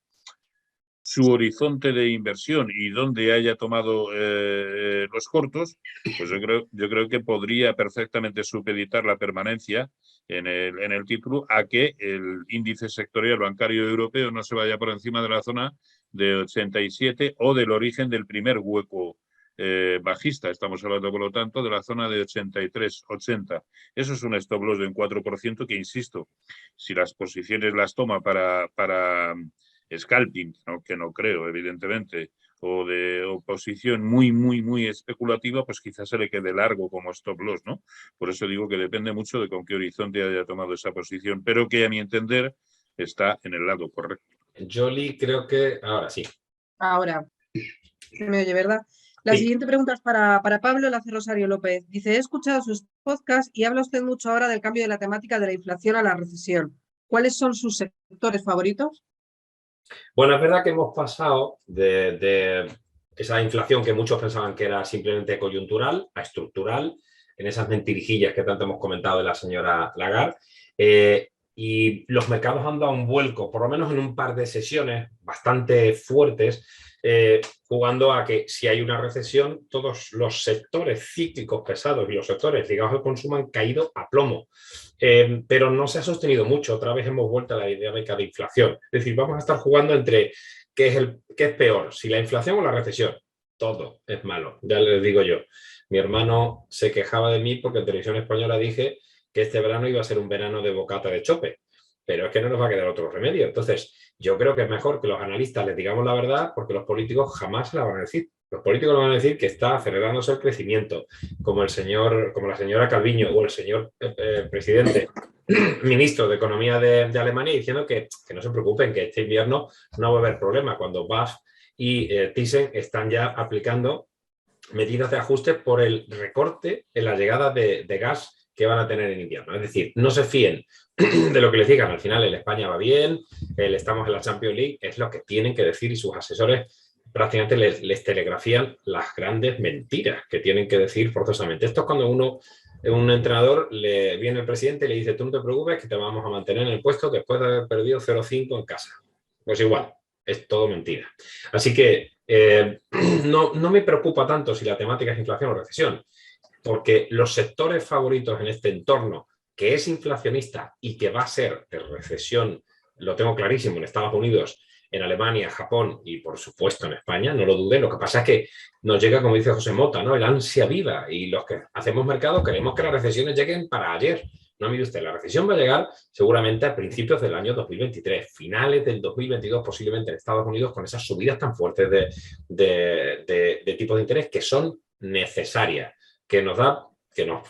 su horizonte de inversión y dónde haya tomado los cortos, pues yo creo que podría perfectamente supeditar la permanencia en el título a que el índice sectorial bancario europeo no se vaya por encima de la zona de 87 o del origen del primer hueco bajista. Estamos hablando, por lo tanto, de la zona de 83-80. Eso es un stop loss de un 4% que, insisto, si las posiciones las toma para scalping, ¿no? Que no creo, evidentemente, o de oposición muy especulativa, pues quizás se le quede largo como stop loss, ¿no? Por eso digo que depende mucho de con qué horizonte haya tomado esa posición, pero que a mi entender está en el lado correcto.
Jolly, creo que ahora sí.
Ahora, se me oye, ¿verdad? La siguiente pregunta es para Pablo, la hace Rosario López. Dice, he escuchado sus podcasts y habla usted mucho ahora del cambio de la temática de la inflación a la recesión. ¿Cuáles son sus sectores favoritos?
Bueno, es verdad que hemos pasado de esa inflación que muchos pensaban que era simplemente coyuntural a estructural, en esas mentirijillas que tanto hemos comentado de la señora Lagarde. Y los mercados han dado un vuelco, por lo menos en un par de sesiones bastante fuertes, jugando a que si hay una recesión, todos los sectores cíclicos pesados y los sectores ligados al consumo han caído a plomo. Pero no se ha sostenido mucho. Otra vez hemos vuelto a la dinámica de inflación. Es decir, vamos a estar jugando entre qué es peor, si la inflación o la recesión. Todo es malo, ya les digo yo. Mi hermano se quejaba de mí porque en Televisión Española dije que este verano iba a ser un verano de bocata de chope, pero es que no nos va a quedar otro remedio. Entonces, yo creo que es mejor que los analistas les digamos la verdad, porque los políticos jamás se la van a decir. Los políticos le van a decir que está acelerándose el crecimiento, como la señora Calviño o el señor presidente, ministro de Economía de Alemania, diciendo que no se preocupen, que este invierno no va a haber problema, cuando BAF y Thyssen están ya aplicando medidas de ajuste por el recorte en la llegada de gas que van a tener en invierno. Es decir, no se fíen de lo que les digan. Al final, el España va bien, estamos en la Champions League, es lo que tienen que decir, y sus asesores prácticamente les telegrafían las grandes mentiras que tienen que decir forzosamente. Esto es cuando un entrenador le viene el presidente y le dice, tú no te preocupes que te vamos a mantener en el puesto después de haber perdido 0-5 en casa. Pues igual, es todo mentira. Así que no me preocupa tanto si la temática es inflación o recesión, porque los sectores favoritos en este entorno, que es inflacionista y que va a ser de recesión, lo tengo clarísimo, en Estados Unidos, en Alemania, Japón y, por supuesto, en España, no lo duden. Lo que pasa es que nos llega, como dice José Mota, ¿no? El ansia viva, y los que hacemos mercado queremos que las recesiones lleguen para ayer. No, mire usted, la recesión va a llegar seguramente a principios del año 2023, finales del 2022, posiblemente en Estados Unidos, con esas subidas tan fuertes de tipos de interés que son necesarias, que nos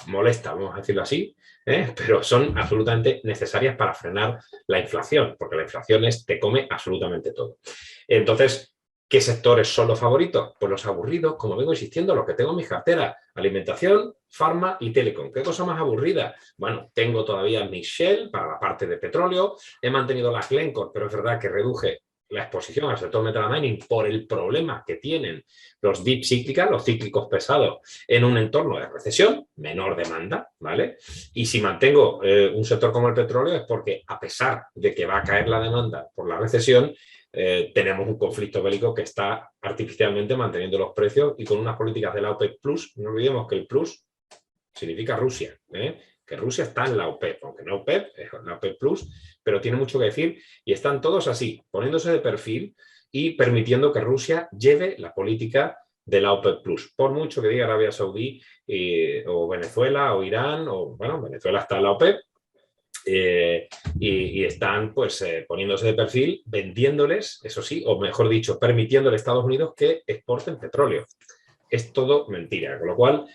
molesta, vamos a decirlo así, pero son absolutamente necesarias para frenar la inflación, porque la inflación te come absolutamente todo. Entonces, ¿qué sectores son los favoritos? Pues los aburridos, como vengo insistiendo, los que tengo en mis carteras: alimentación, farma y telecom. ¿Qué cosa más aburrida? Bueno, tengo todavía mi Shell para la parte de petróleo, he mantenido las Glencore, pero es verdad que reduje la exposición al sector metal mining por el problema que tienen los deep cíclicas, los cíclicos pesados, en un entorno de recesión, menor demanda, ¿vale? Y si mantengo un sector como el petróleo es porque, a pesar de que va a caer la demanda por la recesión, tenemos un conflicto bélico que está artificialmente manteniendo los precios, y con unas políticas de la OPEP Plus. No olvidemos que el Plus significa Rusia, que Rusia está en la OPEP, aunque no OPEP, es la OPEP Plus, pero tiene mucho que decir, y están todos así, poniéndose de perfil y permitiendo que Rusia lleve la política de la OPEP Plus. Por mucho que diga Arabia Saudí o Venezuela o Irán, o bueno, Venezuela está en la OPEP, y están pues poniéndose de perfil, vendiéndoles, eso sí, o mejor dicho, permitiéndole a Estados Unidos que exporten petróleo. Es todo mentira, con lo cual,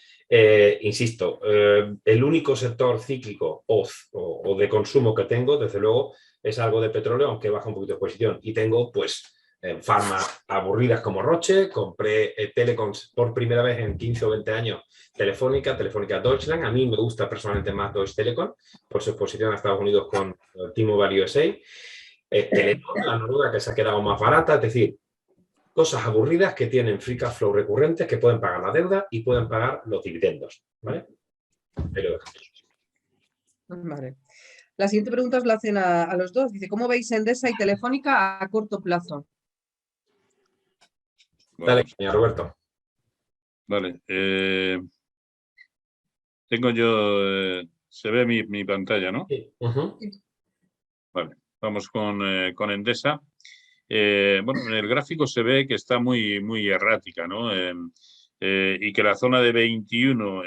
insisto, el único sector cíclico o de consumo que tengo, desde luego, es algo de petróleo, aunque baja un poquito de exposición. Y tengo, pues, farmas aburridas como Roche. Compré telecoms por primera vez en 15 o 20 años, Telefónica Deutschland. A mí me gusta personalmente más Deutsche Telekom por su exposición a Estados Unidos con T-Mobile USA. Telenor, la noruega, que se ha quedado más barata. Es decir, cosas aburridas que tienen free cash flow recurrentes, que pueden pagar la deuda y pueden pagar los dividendos, ¿vale? Ahí lo dejamos.
Vale. La siguiente pregunta os la hacen a los dos. Dice, ¿cómo veis Endesa y Telefónica a corto plazo?
Dale, señor Roberto.
Vale. Tengo yo... se ve mi pantalla, ¿no?
Sí.
Vale. Vamos con Endesa. Bueno, en el gráfico se ve que está muy errática, ¿no? Y que la zona de 21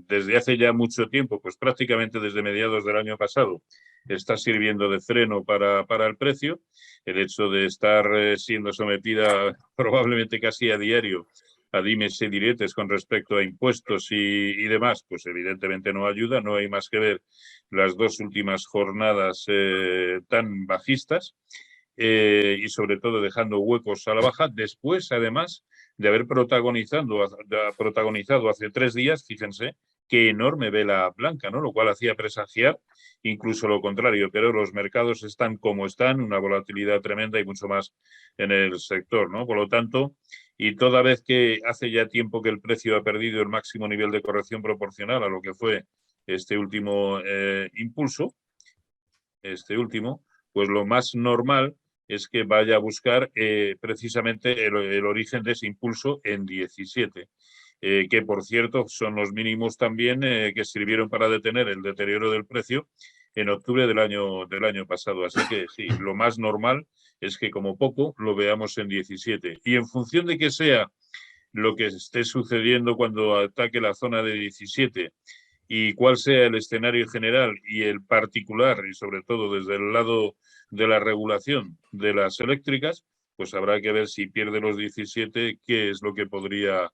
desde hace ya mucho tiempo, pues prácticamente desde mediados del año pasado, está sirviendo de freno para el precio. El hecho de estar siendo sometida probablemente casi a diario a dimes y diretes con respecto a impuestos y demás, pues evidentemente no ayuda. No hay más que ver las dos últimas jornadas tan bajistas. Y sobre todo dejando huecos a la baja, después además de haber protagonizado hace 3 días, fíjense, qué enorme vela blanca, ¿no? Lo cual hacía presagiar incluso lo contrario, pero los mercados están como están, una volatilidad tremenda y mucho más en el sector, ¿no? Por lo tanto, y toda vez que hace ya tiempo que el precio ha perdido el máximo nivel de corrección proporcional a lo que fue este último impulso, pues lo más normal es que vaya a buscar precisamente el origen de ese impulso en 17, que por cierto son los mínimos también que sirvieron para detener el deterioro del precio en octubre del año pasado. Así que sí, lo más normal es que como poco lo veamos en 17. Y en función de que sea lo que esté sucediendo cuando ataque la zona de 17 y cuál sea el escenario general y el particular, y sobre todo desde el lado de la regulación de las eléctricas, pues habrá que ver si pierde los 17, qué es lo que podría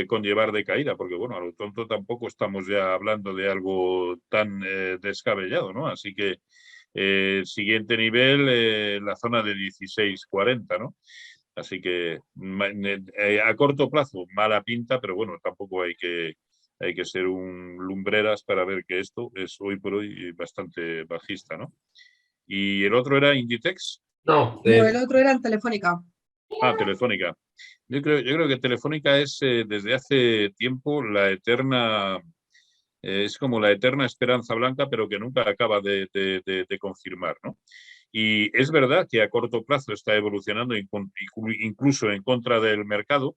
conllevar de caída, porque bueno, a lo tonto tampoco estamos ya hablando de algo tan descabellado, ¿no? Así que siguiente nivel, la zona de 16,40, ¿no? Así que a corto plazo, mala pinta, pero bueno, tampoco hay que ser un lumbreras para ver que esto es hoy por hoy bastante bajista, ¿no? ¿Y el otro era Inditex?
No,
No, el otro era en Telefónica.
Ah, Telefónica. Yo creo que Telefónica es desde hace tiempo la eterna... es como la eterna esperanza blanca, pero que nunca acaba de confirmar, ¿no? Y es verdad que a corto plazo está evolucionando incluso en contra del mercado.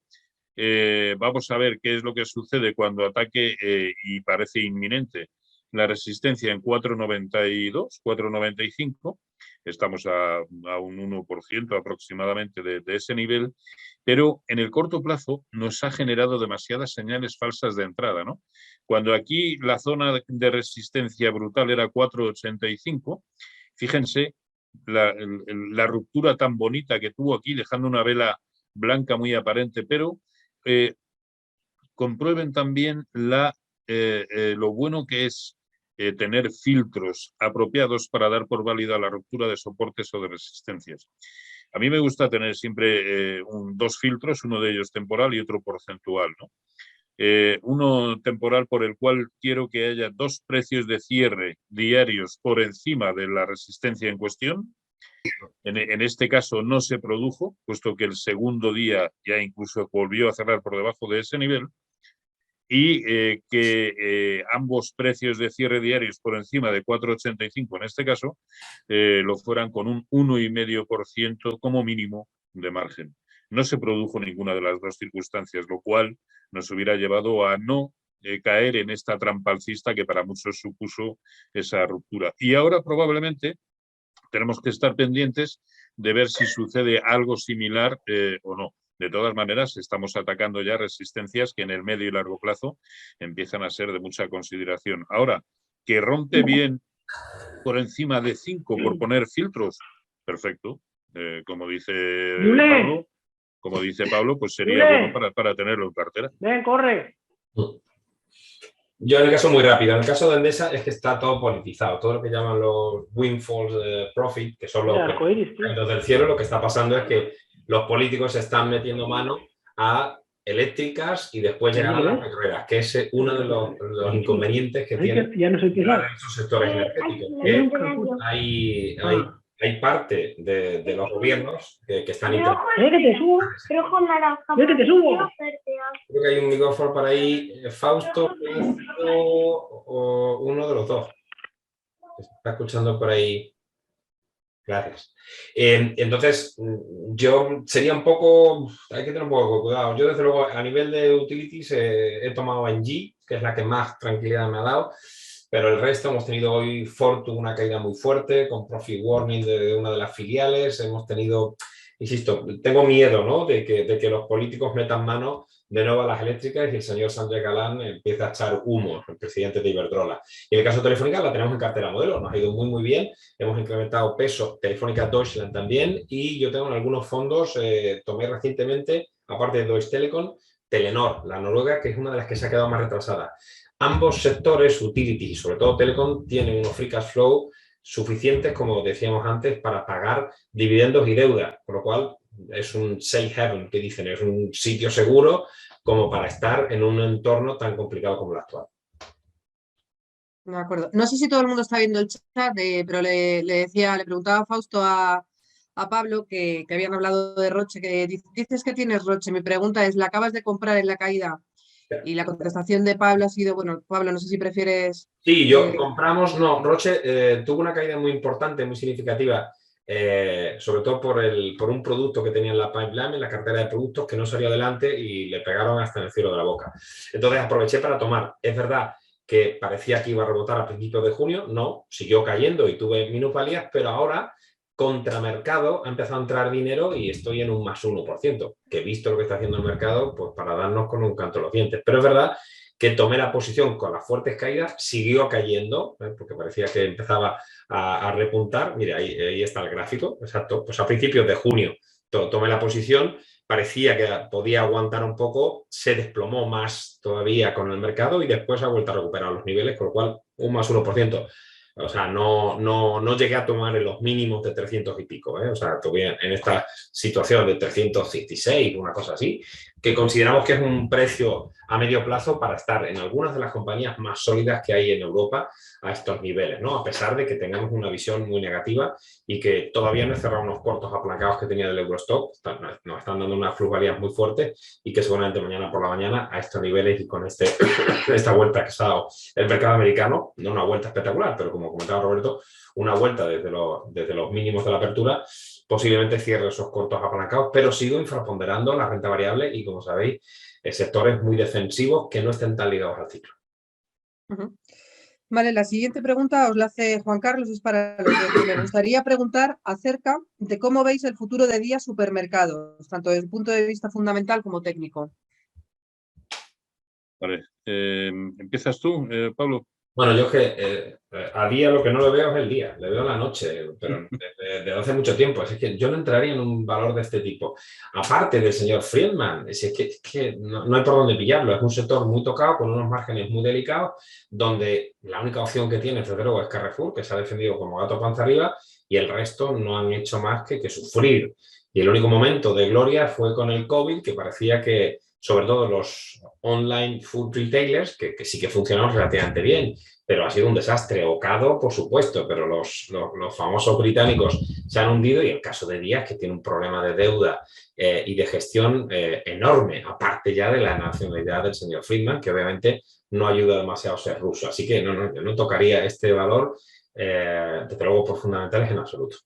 Vamos a ver qué es lo que sucede cuando ataque y parece inminente la resistencia en 4,92, 4,95 estamos a un 1% aproximadamente de ese nivel, pero en el corto plazo nos ha generado demasiadas señales falsas de entrada, ¿no? Cuando aquí la zona de resistencia brutal era 4,85, fíjense la ruptura tan bonita que tuvo aquí, dejando una vela blanca muy aparente, pero comprueben también lo bueno que es tener filtros apropiados para dar por válida la ruptura de soportes o de resistencias. A mí me gusta tener siempre dos filtros, uno de ellos temporal y otro porcentual, ¿no? Uno temporal por el cual quiero que haya dos precios de cierre diarios por encima de la resistencia en cuestión. En este caso no se produjo, puesto que el segundo día ya incluso volvió a cerrar por debajo de ese nivel, y que ambos precios de cierre diarios por encima de 4,85 en este caso, lo fueran con un 1,5% como mínimo de margen. No se produjo ninguna de las dos circunstancias, lo cual nos hubiera llevado a no caer en esta trampa alcista que para muchos supuso esa ruptura. Y ahora probablemente tenemos que estar pendientes de ver si sucede algo similar o no. De todas maneras, estamos atacando ya resistencias que en el medio y largo plazo empiezan a ser de mucha consideración. Ahora, que rompe bien por encima de 5 por poner filtros, perfecto. Como dice Pablo, pues sería bueno para tenerlo en cartera.
Ven, corre.
Yo en el caso muy rápido, en el caso de Endesa es que está todo politizado, todo lo que llaman los windfall profit, que son los caídos del cielo, lo que está pasando es que los políticos se están metiendo mano a eléctricas y después llegan a las petroleras, que es uno de los inconvenientes que tienen esos sectores energéticos. Hay parte de los gobiernos que están intentando. Creo que hay un micrófono por ahí, Fausto o uno de los dos. Se está escuchando por ahí. Gracias. Entonces, yo sería un poco, hay que tener un poco de cuidado. Yo, desde luego, a nivel de utilities he tomado Engie, que es la que más tranquilidad me ha dado, pero el resto hemos tenido hoy Fortum, una caída muy fuerte, con profit warning de una de las filiales. Hemos tenido, insisto, tengo miedo, ¿no?, de que los políticos metan mano de nuevo a las eléctricas y el señor Sánchez Galán empieza a echar humo, el presidente de Iberdrola. Y en el caso de Telefónica la tenemos en cartera modelo, nos ha ido muy, muy bien. Hemos incrementado peso, Telefónica Deutschland también, y yo tengo en algunos fondos, tomé recientemente, aparte de Deutsche Telekom, Telenor, la noruega, que es una de las que se ha quedado más retrasada. Ambos sectores, utilities y sobre todo Telecom, tienen unos free cash flow suficientes, como decíamos antes, para pagar dividendos y deuda, por lo cual es un safe haven, que dicen, es un sitio seguro como para estar en un entorno tan complicado como el actual.
De acuerdo. No sé si todo el mundo está viendo el chat, pero le preguntaba a Fausto a Pablo que habían hablado de Roche, que dices que tienes Roche. Mi pregunta es, ¿la acabas de comprar en la caída? Y la contestación de Pablo ha sido, bueno, Pablo, no sé si prefieres...
Sí, compramos, no, Roche tuvo una caída muy importante, muy significativa, sobre todo por un producto que tenía en la pipeline, en la cartera de productos, que no salió adelante y le pegaron hasta en el cielo de la boca. Entonces aproveché para tomar. Es verdad que parecía que iba a rebotar a principios de junio, no, siguió cayendo y tuve minusvalías, pero ahora contramercado ha empezado a entrar dinero y estoy en un más 1%, que visto lo que está haciendo el mercado, pues para darnos con un canto a los dientes. Pero es verdad que tomé la posición con las fuertes caídas, siguió cayendo, porque parecía que empezaba a repuntar. Mira, ahí está el gráfico, exacto, pues a principios de junio tomé la posición, parecía que podía aguantar un poco, se desplomó más todavía con el mercado y después ha vuelto a recuperar los niveles, con lo cual un más 1%. O sea, no llegué a tomar en los mínimos de 300 y pico, ¿eh? O sea, todavía en esta situación de 316, una cosa así, que consideramos que es un precio a medio plazo para estar en algunas de las compañías más sólidas que hay en Europa a estos niveles, ¿no? A pesar de que tengamos una visión muy negativa y que todavía no he cerrado unos cortos apalancados que tenía del Eurostock, nos están dando unas plusvalías muy fuertes y que seguramente mañana por la mañana a estos niveles y con esta vuelta que se ha dado el mercado americano, no una vuelta espectacular, pero como comentaba Roberto, una vuelta desde los mínimos de la apertura, posiblemente cierre esos cortos apalancados, pero sigo infraponderando la renta variable y, como sabéis, sectores muy defensivos que no estén tan ligados al ciclo.
Uh-huh. Vale, la siguiente pregunta os la hace Juan Carlos, es para los dos. Me gustaría preguntar acerca de cómo veis el futuro de Día Supermercados, tanto desde el punto de vista fundamental como técnico.
Vale. ¿Empiezas tú, Pablo?
Bueno, yo es que a Día lo que no le veo es el día, le veo la noche, pero desde hace mucho tiempo. Así que yo no entraría en un valor de este tipo. Aparte del señor Friedman, es que no hay por dónde pillarlo. Es un sector muy tocado, con unos márgenes muy delicados, donde la única opción que tiene, desde luego, es Carrefour, que se ha defendido como gato panza arriba, y el resto no han hecho más que sufrir. Y el único momento de gloria fue con el COVID, que parecía que, sobre todo los online food retailers, que sí que funcionaron relativamente bien, pero ha sido un desastre. Ocado, por supuesto, pero los famosos británicos se han hundido, y el caso de Díaz, que tiene un problema de deuda y de gestión enorme, aparte ya de la nacionalidad del señor Friedman, que obviamente no ayuda demasiado a ser ruso. Así que yo no tocaría este valor, desde luego, por fundamentales en absoluto.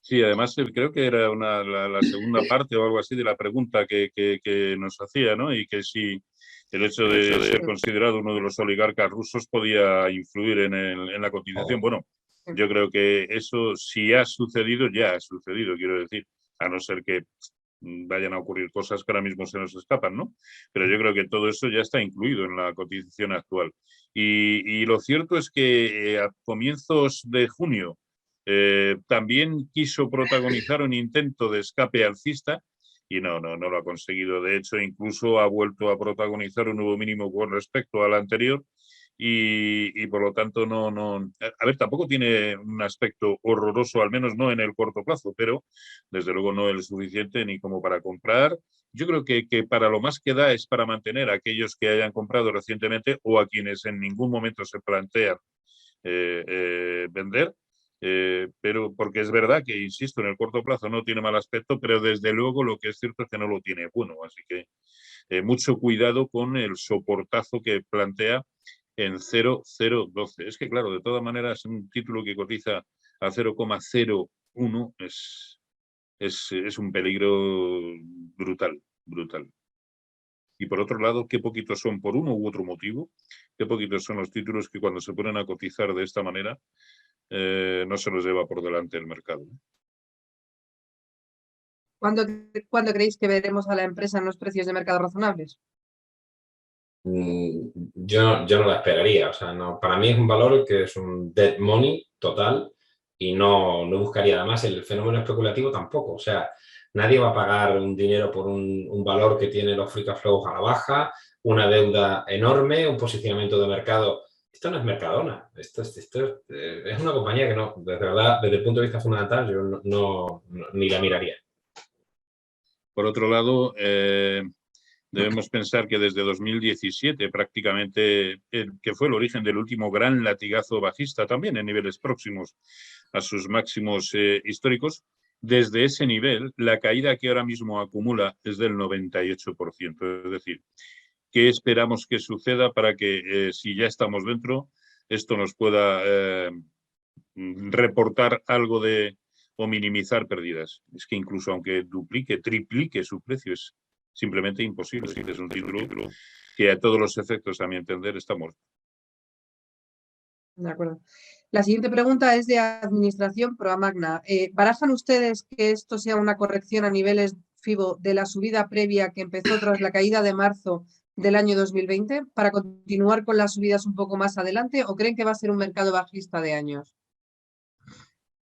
Sí, además creo que era la segunda parte o algo así de la pregunta que nos hacía, ¿no? Y que si el hecho de ser considerado uno de los oligarcas rusos podía influir en la cotización. Bueno, yo creo que eso, si ha sucedido, ya ha sucedido, quiero decir, a no ser que vayan a ocurrir cosas que ahora mismo se nos escapan, ¿no? Pero yo creo que todo eso ya está incluido en la cotización actual. Y lo cierto es que a comienzos de junio también quiso protagonizar un intento de escape alcista y no lo ha conseguido. De hecho, incluso ha vuelto a protagonizar un nuevo mínimo con respecto al anterior y por lo tanto a ver, tampoco tiene un aspecto horroroso, al menos no en el corto plazo, pero desde luego no es suficiente ni como para comprar. Yo creo que para lo más que da es para mantener a aquellos que hayan comprado recientemente o a quienes en ningún momento se plantean vender. Pero porque es verdad que, insisto, en el corto plazo no tiene mal aspecto, pero desde luego lo que es cierto es que no lo tiene bueno. Así que mucho cuidado con el soportazo que plantea en 0,012. Es que, claro, de todas maneras, un título que cotiza a 0,01 es un peligro brutal, brutal. Y por otro lado, qué poquitos son por uno u otro motivo, qué poquitos son los títulos que cuando se ponen a cotizar de esta manera no se los lleva por delante el mercado.
¿Cuándo creéis que veremos a la empresa en los precios de mercado razonables?
Yo no la esperaría. O sea, para mí es un valor que es un dead money total y no buscaría. Además, el fenómeno especulativo tampoco. O sea, nadie va a pagar un dinero por un valor que tiene los free cash flows a la baja, una deuda enorme, un posicionamiento de mercado. Esto no es Mercadona. Esto es una compañía que no, de verdad, desde el punto de vista fundamental, yo ni la miraría.
Por otro lado, debemos pensar que desde 2017 prácticamente, que fue el origen del último gran latigazo bajista, también en niveles próximos a sus máximos históricos, desde ese nivel la caída que ahora mismo acumula es del 98%. Es decir, ¿qué esperamos que suceda para que si ya estamos dentro, esto nos pueda reportar algo o minimizar pérdidas? Es que incluso aunque duplique, triplique su precio, es simplemente imposible. Es un título que a todos los efectos, a mi entender, está muerto.
De acuerdo. La siguiente pregunta es de administración pro Magna. ¿Barajan ustedes que esto sea una corrección a niveles FIBO de la subida previa que empezó tras la caída de marzo del año 2020 para continuar con las subidas un poco más adelante o creen que va a ser un mercado bajista de años?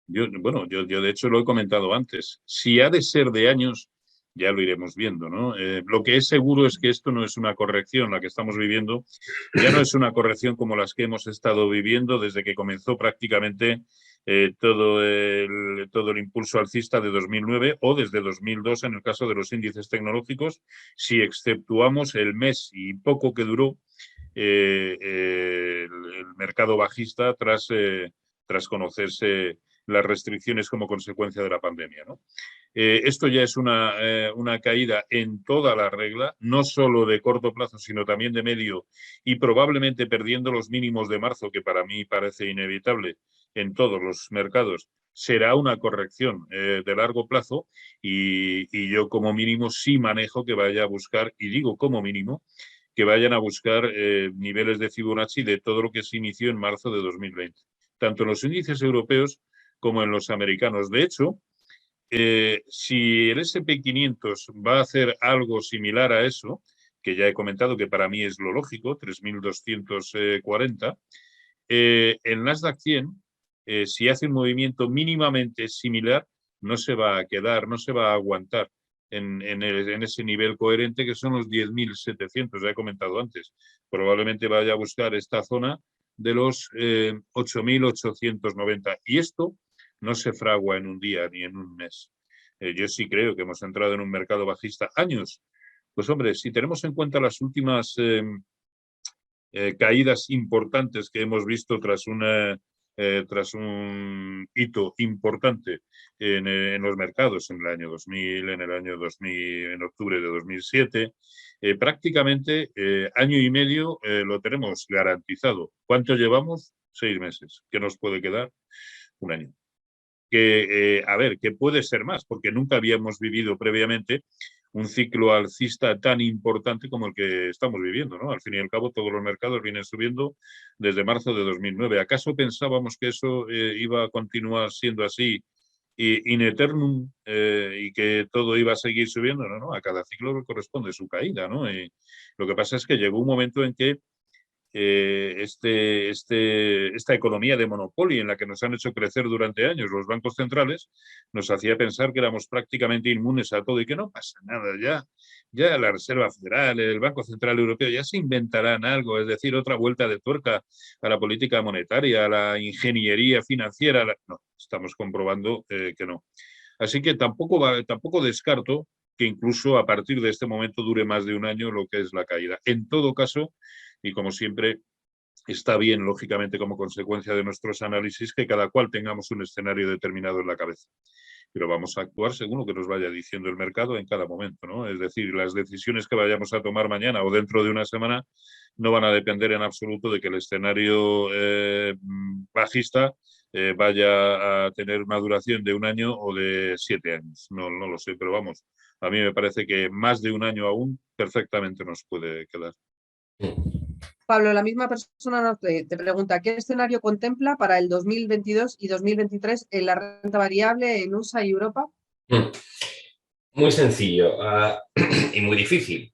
Yo de hecho lo he comentado antes. Si ha de ser de años, ya lo iremos viendo, ¿no? Lo que es seguro es que esto no es una corrección, la que estamos viviendo, ya no es una corrección como las que hemos estado viviendo desde que comenzó prácticamente todo el impulso alcista de 2009 o desde 2002 en el caso de los índices tecnológicos, si exceptuamos el mes y poco que duró el mercado bajista tras conocerse las restricciones como consecuencia de la pandemia, ¿no? Esto ya es una caída en toda la regla, no solo de corto plazo, sino también de medio y probablemente perdiendo los mínimos de marzo, que para mí parece inevitable en todos los mercados. Será una corrección de largo plazo y yo como mínimo sí manejo que vaya a buscar, y digo como mínimo, que vayan a buscar niveles de Fibonacci de todo lo que se inició en marzo de 2020, tanto en los índices europeos como en los americanos. De hecho, si el S&P 500 va a hacer algo similar a eso, que ya he comentado que para mí es lo lógico, 3.240, el Nasdaq 100, si hace un movimiento mínimamente similar, no se va a quedar, no se va a aguantar en ese nivel coherente que son los 10.700, ya he comentado antes. Probablemente vaya a buscar esta zona de los 8.890. Y esto no se fragua en un día ni en un mes. Yo sí creo que hemos entrado en un mercado bajista años. Pues hombre, si tenemos en cuenta las últimas caídas importantes que hemos visto tras un hito importante en los mercados en el año 2000, en el año 2000, en octubre de 2007, prácticamente año y medio lo tenemos garantizado. ¿Cuánto llevamos? 6 meses. ¿Qué nos puede quedar? Un año. Que, a ver, que puede ser más, porque nunca habíamos vivido previamente un ciclo alcista tan importante como el que estamos viviendo, ¿no? Al fin y al cabo, todos los mercados vienen subiendo desde marzo de 2009. ¿Acaso pensábamos que eso iba a continuar siendo así in eternum y que todo iba a seguir subiendo? No, no, a cada ciclo corresponde su caída, ¿no? Y lo que pasa es que llegó un momento en que esta economía de monopolio en la que nos han hecho crecer durante años los bancos centrales nos hacía pensar que éramos prácticamente inmunes a todo y que no pasa nada. Ya la Reserva Federal, el Banco Central Europeo ya se inventarán algo, es decir, otra vuelta de tuerca a la política monetaria, a la ingeniería financiera. No, estamos comprobando que no. Así que tampoco descarto que incluso a partir de este momento dure más de un año lo que es la caída. En todo caso, y como siempre, está bien, lógicamente, como consecuencia de nuestros análisis, que cada cual tengamos un escenario determinado en la cabeza. Pero vamos a actuar según lo que nos vaya diciendo el mercado en cada momento, ¿no? Es decir, las decisiones que vayamos a tomar mañana o dentro de una semana no van a depender en absoluto de que el escenario bajista vaya a tener una duración de un año o de 7 años. No lo sé, pero vamos, a mí me parece que más de un año aún perfectamente nos puede quedar.
Pablo, la misma persona te pregunta, ¿qué escenario contempla para el 2022 y 2023 en la renta variable en USA y Europa?
Muy sencillo y muy difícil.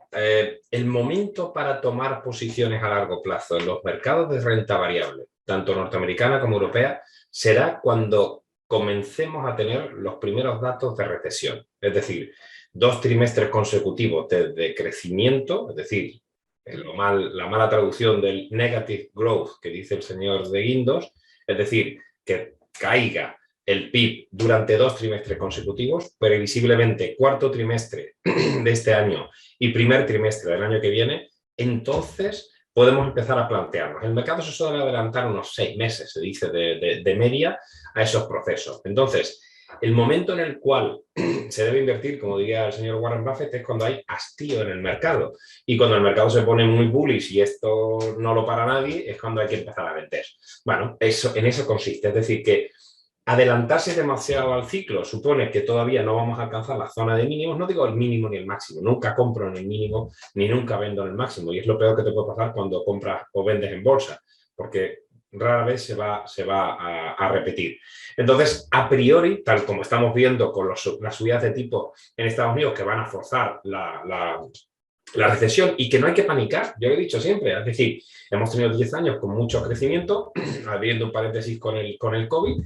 El momento para tomar posiciones a largo plazo en los mercados de renta variable, tanto norteamericana como europea, será cuando comencemos a tener los primeros datos de recesión. Es decir, 2 trimestres consecutivos de crecimiento, es decir, la mala traducción del negative growth que dice el señor de Guindos, es decir, que caiga el PIB durante 2 trimestres consecutivos, previsiblemente cuarto trimestre de este año y primer trimestre del año que viene, entonces podemos empezar a plantearnos. El mercado se suele adelantar unos 6 meses, se dice, de media a esos procesos. Entonces, el momento en el cual se debe invertir, como diría el señor Warren Buffett, es cuando hay hastío en el mercado. Y cuando el mercado se pone muy bullish y esto no lo para nadie, es cuando hay que empezar a vender. Bueno, en eso consiste. Es decir, que adelantarse demasiado al ciclo supone que todavía no vamos a alcanzar la zona de mínimos. No digo el mínimo ni el máximo. Nunca compro en el mínimo ni nunca vendo en el máximo. Y es lo peor que te puede pasar cuando compras o vendes en bolsa. Porque rara vez se va a repetir. Entonces, a priori, tal como estamos viendo con las subidas de tipo en Estados Unidos que van a forzar la recesión y que no hay que panicar, yo lo he dicho siempre, es decir, hemos tenido 10 años con mucho crecimiento, abriendo un paréntesis con el COVID,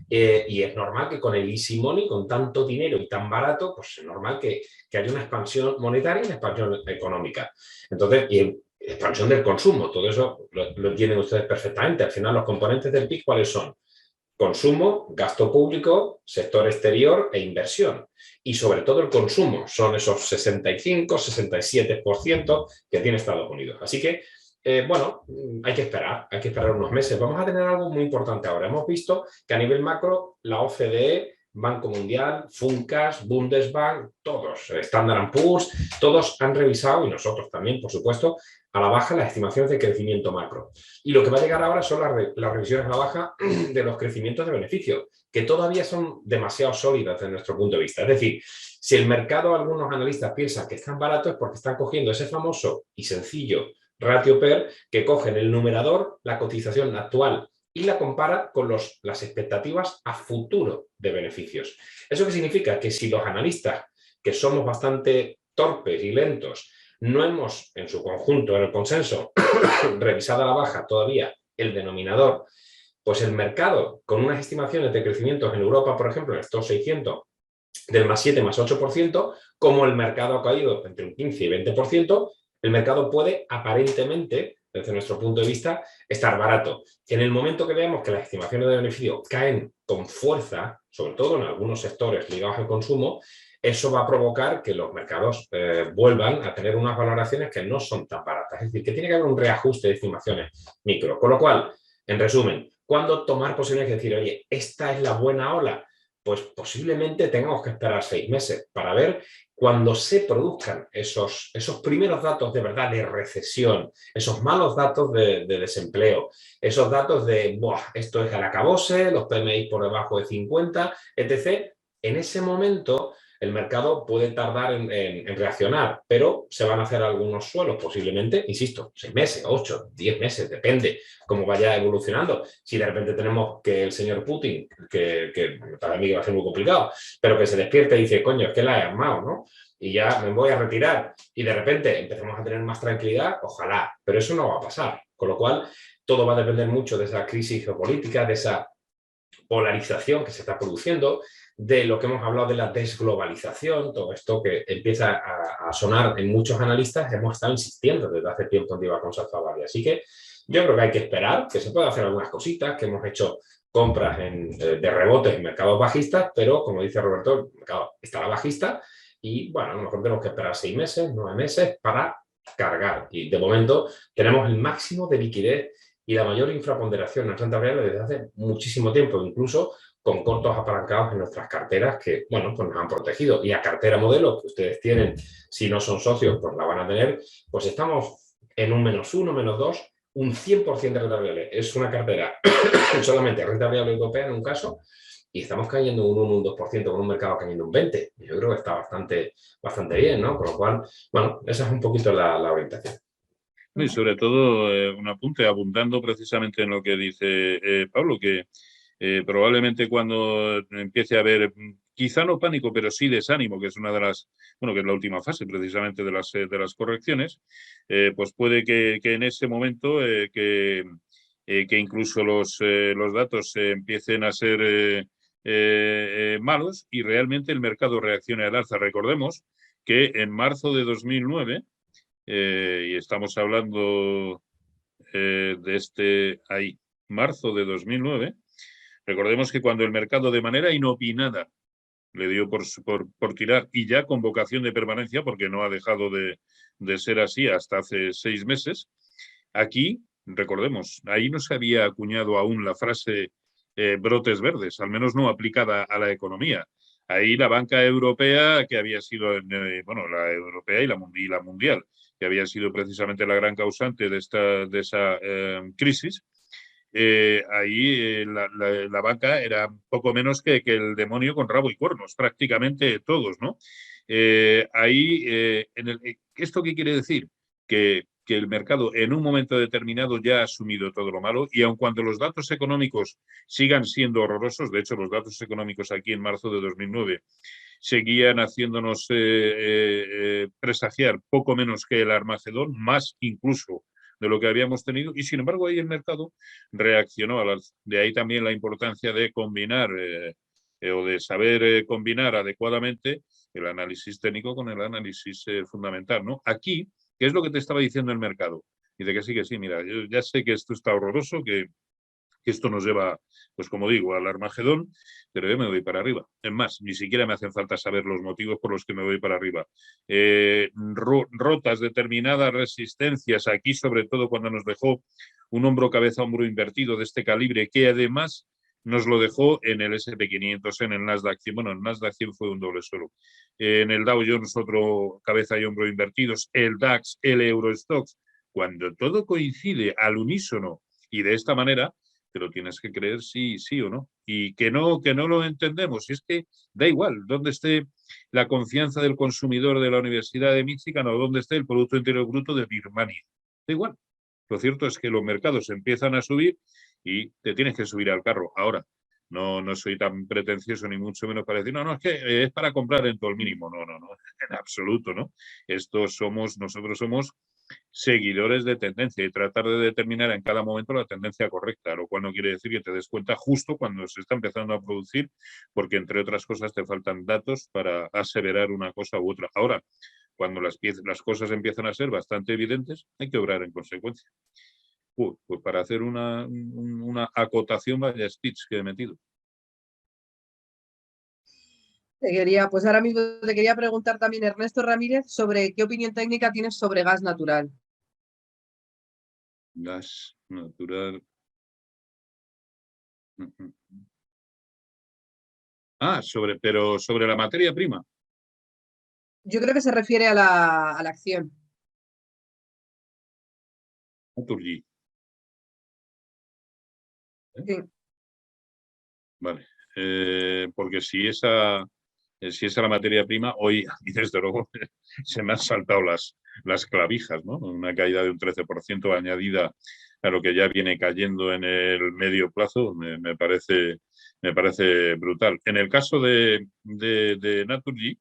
y es normal que con el easy money, con tanto dinero y tan barato, pues es normal que haya una expansión monetaria y una expansión económica. Entonces, y expansión del consumo, todo eso lo entienden ustedes perfectamente. Al final, los componentes del PIB, ¿cuáles son? Consumo, gasto público, sector exterior e inversión. Y sobre todo el consumo, son esos 65-67% que tiene Estados Unidos. Así que, bueno, hay que esperar unos meses. Vamos a tener algo muy importante ahora. Hemos visto que a nivel macro la OCDE Banco Mundial, Funcas, Bundesbank, todos, Standard & Poor's, todos han revisado, y nosotros también, por supuesto, a la baja las estimaciones de crecimiento macro. Y lo que va a llegar ahora son las revisiones a la baja de los crecimientos de beneficio, que todavía son demasiado sólidas desde nuestro punto de vista. Es decir, si el mercado, algunos analistas piensan que están baratos, es porque están cogiendo ese famoso y sencillo ratio PER, que cogen el numerador, la cotización actual, y la compara con las expectativas a futuro de beneficios. ¿Eso qué significa? Que si los analistas, que somos bastante torpes y lentos, no hemos, en su conjunto, en el consenso, revisado a la baja todavía el denominador, pues el mercado, con unas estimaciones de crecimientos en Europa, por ejemplo, en estos 600, del más 7, más 8%, como el mercado ha caído entre un 15 y 20%, el mercado puede aparentemente, desde nuestro punto de vista, estar barato. En el momento que veamos que las estimaciones de beneficio caen con fuerza, sobre todo en algunos sectores ligados al consumo, eso va a provocar que los mercados vuelvan a tener unas valoraciones que no son tan baratas. Es decir, que tiene que haber un reajuste de estimaciones micro. Con lo cual, en resumen, ¿cuándo tomar posibilidades de decir, oye, esta es la buena ola? Pues posiblemente tengamos que esperar 6 meses para ver cuando se produzcan esos primeros datos de verdad de recesión, esos malos datos de desempleo, esos datos de, ¡buah!, esto es el acabose, los PMI por debajo de 50, etc. En ese momento el mercado puede tardar en reaccionar, pero se van a hacer algunos suelos posiblemente, insisto, 6 meses, 8, 10 meses, depende cómo vaya evolucionando. Si de repente tenemos que el señor Putin, que para mí va a ser muy complicado, pero que se despierte y dice, coño, es que la he armado, ¿no? Y ya me voy a retirar y de repente empezamos a tener más tranquilidad, ojalá, pero eso no va a pasar. Con lo cual, todo va a depender mucho de esa crisis geopolítica, de esa polarización que se está produciendo, de lo que hemos hablado de la desglobalización, todo esto que empieza a sonar en muchos analistas, hemos estado insistiendo desde hace tiempo en Diva con Salvadoria. Así que yo creo que hay que esperar, que se puede hacer algunas cositas, que hemos hecho compras de rebotes en mercados bajistas, pero como dice Roberto, el mercado está a la bajista y bueno, a lo mejor tenemos que esperar 6 meses, 9 meses para cargar. Y de momento tenemos el máximo de liquidez y la mayor infraponderación en renta variable desde hace muchísimo tiempo, incluso con cortos apalancados en nuestras carteras que, bueno, pues nos han protegido. Y a cartera modelo que ustedes tienen, si no son socios, pues la van a tener, pues estamos en un -1, -2, un 100% de renta variable. Es una cartera solamente renta variable europea en un caso, y estamos cayendo un 1, un 2%, con un mercado cayendo un 20%. Yo creo que está bastante bien, ¿no? Con lo cual, bueno, esa es un poquito la orientación.
Y sobre todo, un apunte, abundando precisamente en lo que dice Pablo, que probablemente cuando empiece a haber, quizá no pánico, pero sí desánimo, que es una de las, bueno, que es la última fase precisamente de las correcciones, pues puede que en ese momento que incluso los datos empiecen a ser malos y realmente el mercado reaccione al alza. Recordemos que en marzo de 2009, y estamos hablando de marzo de 2009, recordemos que cuando el mercado de manera inopinada le dio por tirar y ya con vocación de permanencia, porque no ha dejado de ser así hasta hace 6 meses, aquí, recordemos, ahí no se había acuñado aún la frase brotes verdes, al menos no aplicada a la economía. Ahí la banca europea, que había sido, la europea y la mundial, que había sido precisamente la gran causante de esa crisis, ahí la banca era poco menos que el demonio con rabo y cuernos, prácticamente todos, ¿no? ¿Esto qué quiere decir? Que el mercado en un momento determinado ya ha asumido todo lo malo y aun cuando los datos económicos sigan siendo horrorosos, de hecho los datos económicos aquí en marzo de 2009 seguían haciéndonos presagiar poco menos que el Armagedón, más incluso de lo que habíamos tenido, y sin embargo ahí el mercado reaccionó al alza. De ahí también la importancia de combinar o de saber combinar adecuadamente el análisis técnico con el análisis fundamental, ¿no? Aquí, ¿qué es lo que te estaba diciendo el mercado? Dice que sí, mira, yo ya sé que esto está horroroso, que esto nos lleva, pues como digo, al Armagedón, pero yo me voy para arriba. Es más, ni siquiera me hacen falta saber los motivos por los que me voy para arriba. Rotas determinadas resistencias, aquí sobre todo cuando nos dejó un hombro-cabeza-hombro invertido de este calibre, que además nos lo dejó en el S&P 500, en el Nasdaq 100. Bueno, el Nasdaq 100 fue un doble suelo. En el Dow Jones otro cabeza y hombro invertidos, el DAX, el Eurostoxx. Cuando todo coincide al unísono y de esta manera, te lo tienes que creer sí o no. Y que no lo entendemos. Y es que da igual dónde esté la confianza del consumidor de la Universidad de Michigan o dónde esté el Producto Interior Bruto de Birmania. Da igual. Lo cierto es que los mercados empiezan a subir y te tienes que subir al carro. Ahora, no soy tan pretencioso ni mucho menos para decir, no, es que es para comprar en todo el mínimo. No, en absoluto, ¿no? Nosotros somos seguidores de tendencia y tratar de determinar en cada momento la tendencia correcta, lo cual no quiere decir que te des cuenta justo cuando se está empezando a producir, porque entre otras cosas te faltan datos para aseverar una cosa u otra. Ahora, cuando las cosas empiezan a ser bastante evidentes, hay que obrar en consecuencia. Pues para hacer una acotación, vaya speech que he metido.
Pues ahora mismo te quería preguntar también, Ernesto Ramírez, sobre qué opinión técnica tienes sobre gas natural.
Gas natural. Pero sobre la materia prima.
Yo creo que se refiere a la acción.
Naturgy.
Sí.
Vale. Porque si esa la materia prima, hoy, y desde luego, se me han saltado las clavijas, ¿no? Una caída de un 13% añadida a lo que ya viene cayendo en el medio plazo, me parece brutal. En el caso de Naturgy,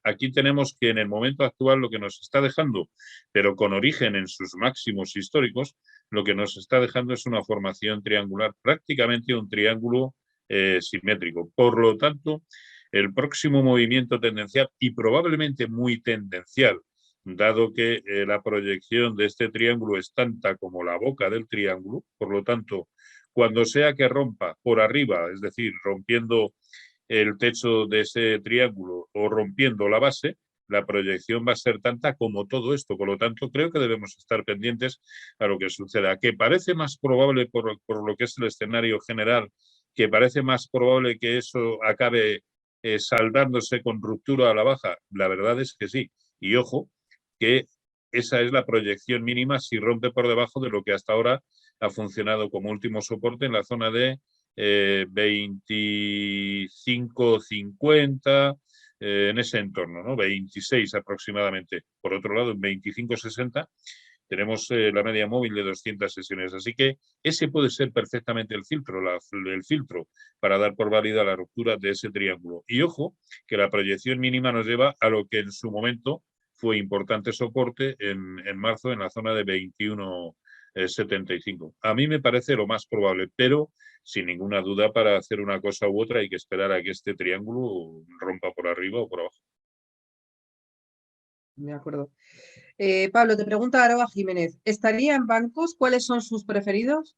aquí tenemos que en el momento actual lo que nos está dejando, pero con origen en sus máximos históricos, lo que nos está dejando es una formación triangular, prácticamente un triángulo simétrico. Por lo tanto, el próximo movimiento tendencial, y probablemente muy tendencial, dado que la proyección de este triángulo es tanta como la boca del triángulo, por lo tanto, cuando sea que rompa por arriba, es decir, rompiendo el techo de ese triángulo o rompiendo la base, la proyección va a ser tanta como todo esto. Por lo tanto, creo que debemos estar pendientes a lo que suceda. Que parece más probable por lo que es el escenario general, que parece más probable que eso acabe saldándose con ruptura a la baja. La verdad es que sí. Y ojo, que esa es la proyección mínima si rompe por debajo de lo que hasta ahora ha funcionado como último soporte en la zona de 25,50, en ese entorno, ¿no? 26 aproximadamente. Por otro lado, en 25,60 tenemos la media móvil de 200 sesiones. Así que ese puede ser perfectamente el filtro para dar por válida la ruptura de ese triángulo. Y ojo, que la proyección mínima nos lleva a lo que en su momento fue importante soporte en marzo en la zona de 21,75. A mí me parece lo más probable, pero sin ninguna duda para hacer una cosa u otra hay que esperar a que este triángulo rompa por arriba o por abajo.
De acuerdo. Pablo, te pregunta Aroa Jiménez, ¿estaría en bancos? ¿Cuáles son sus preferidos?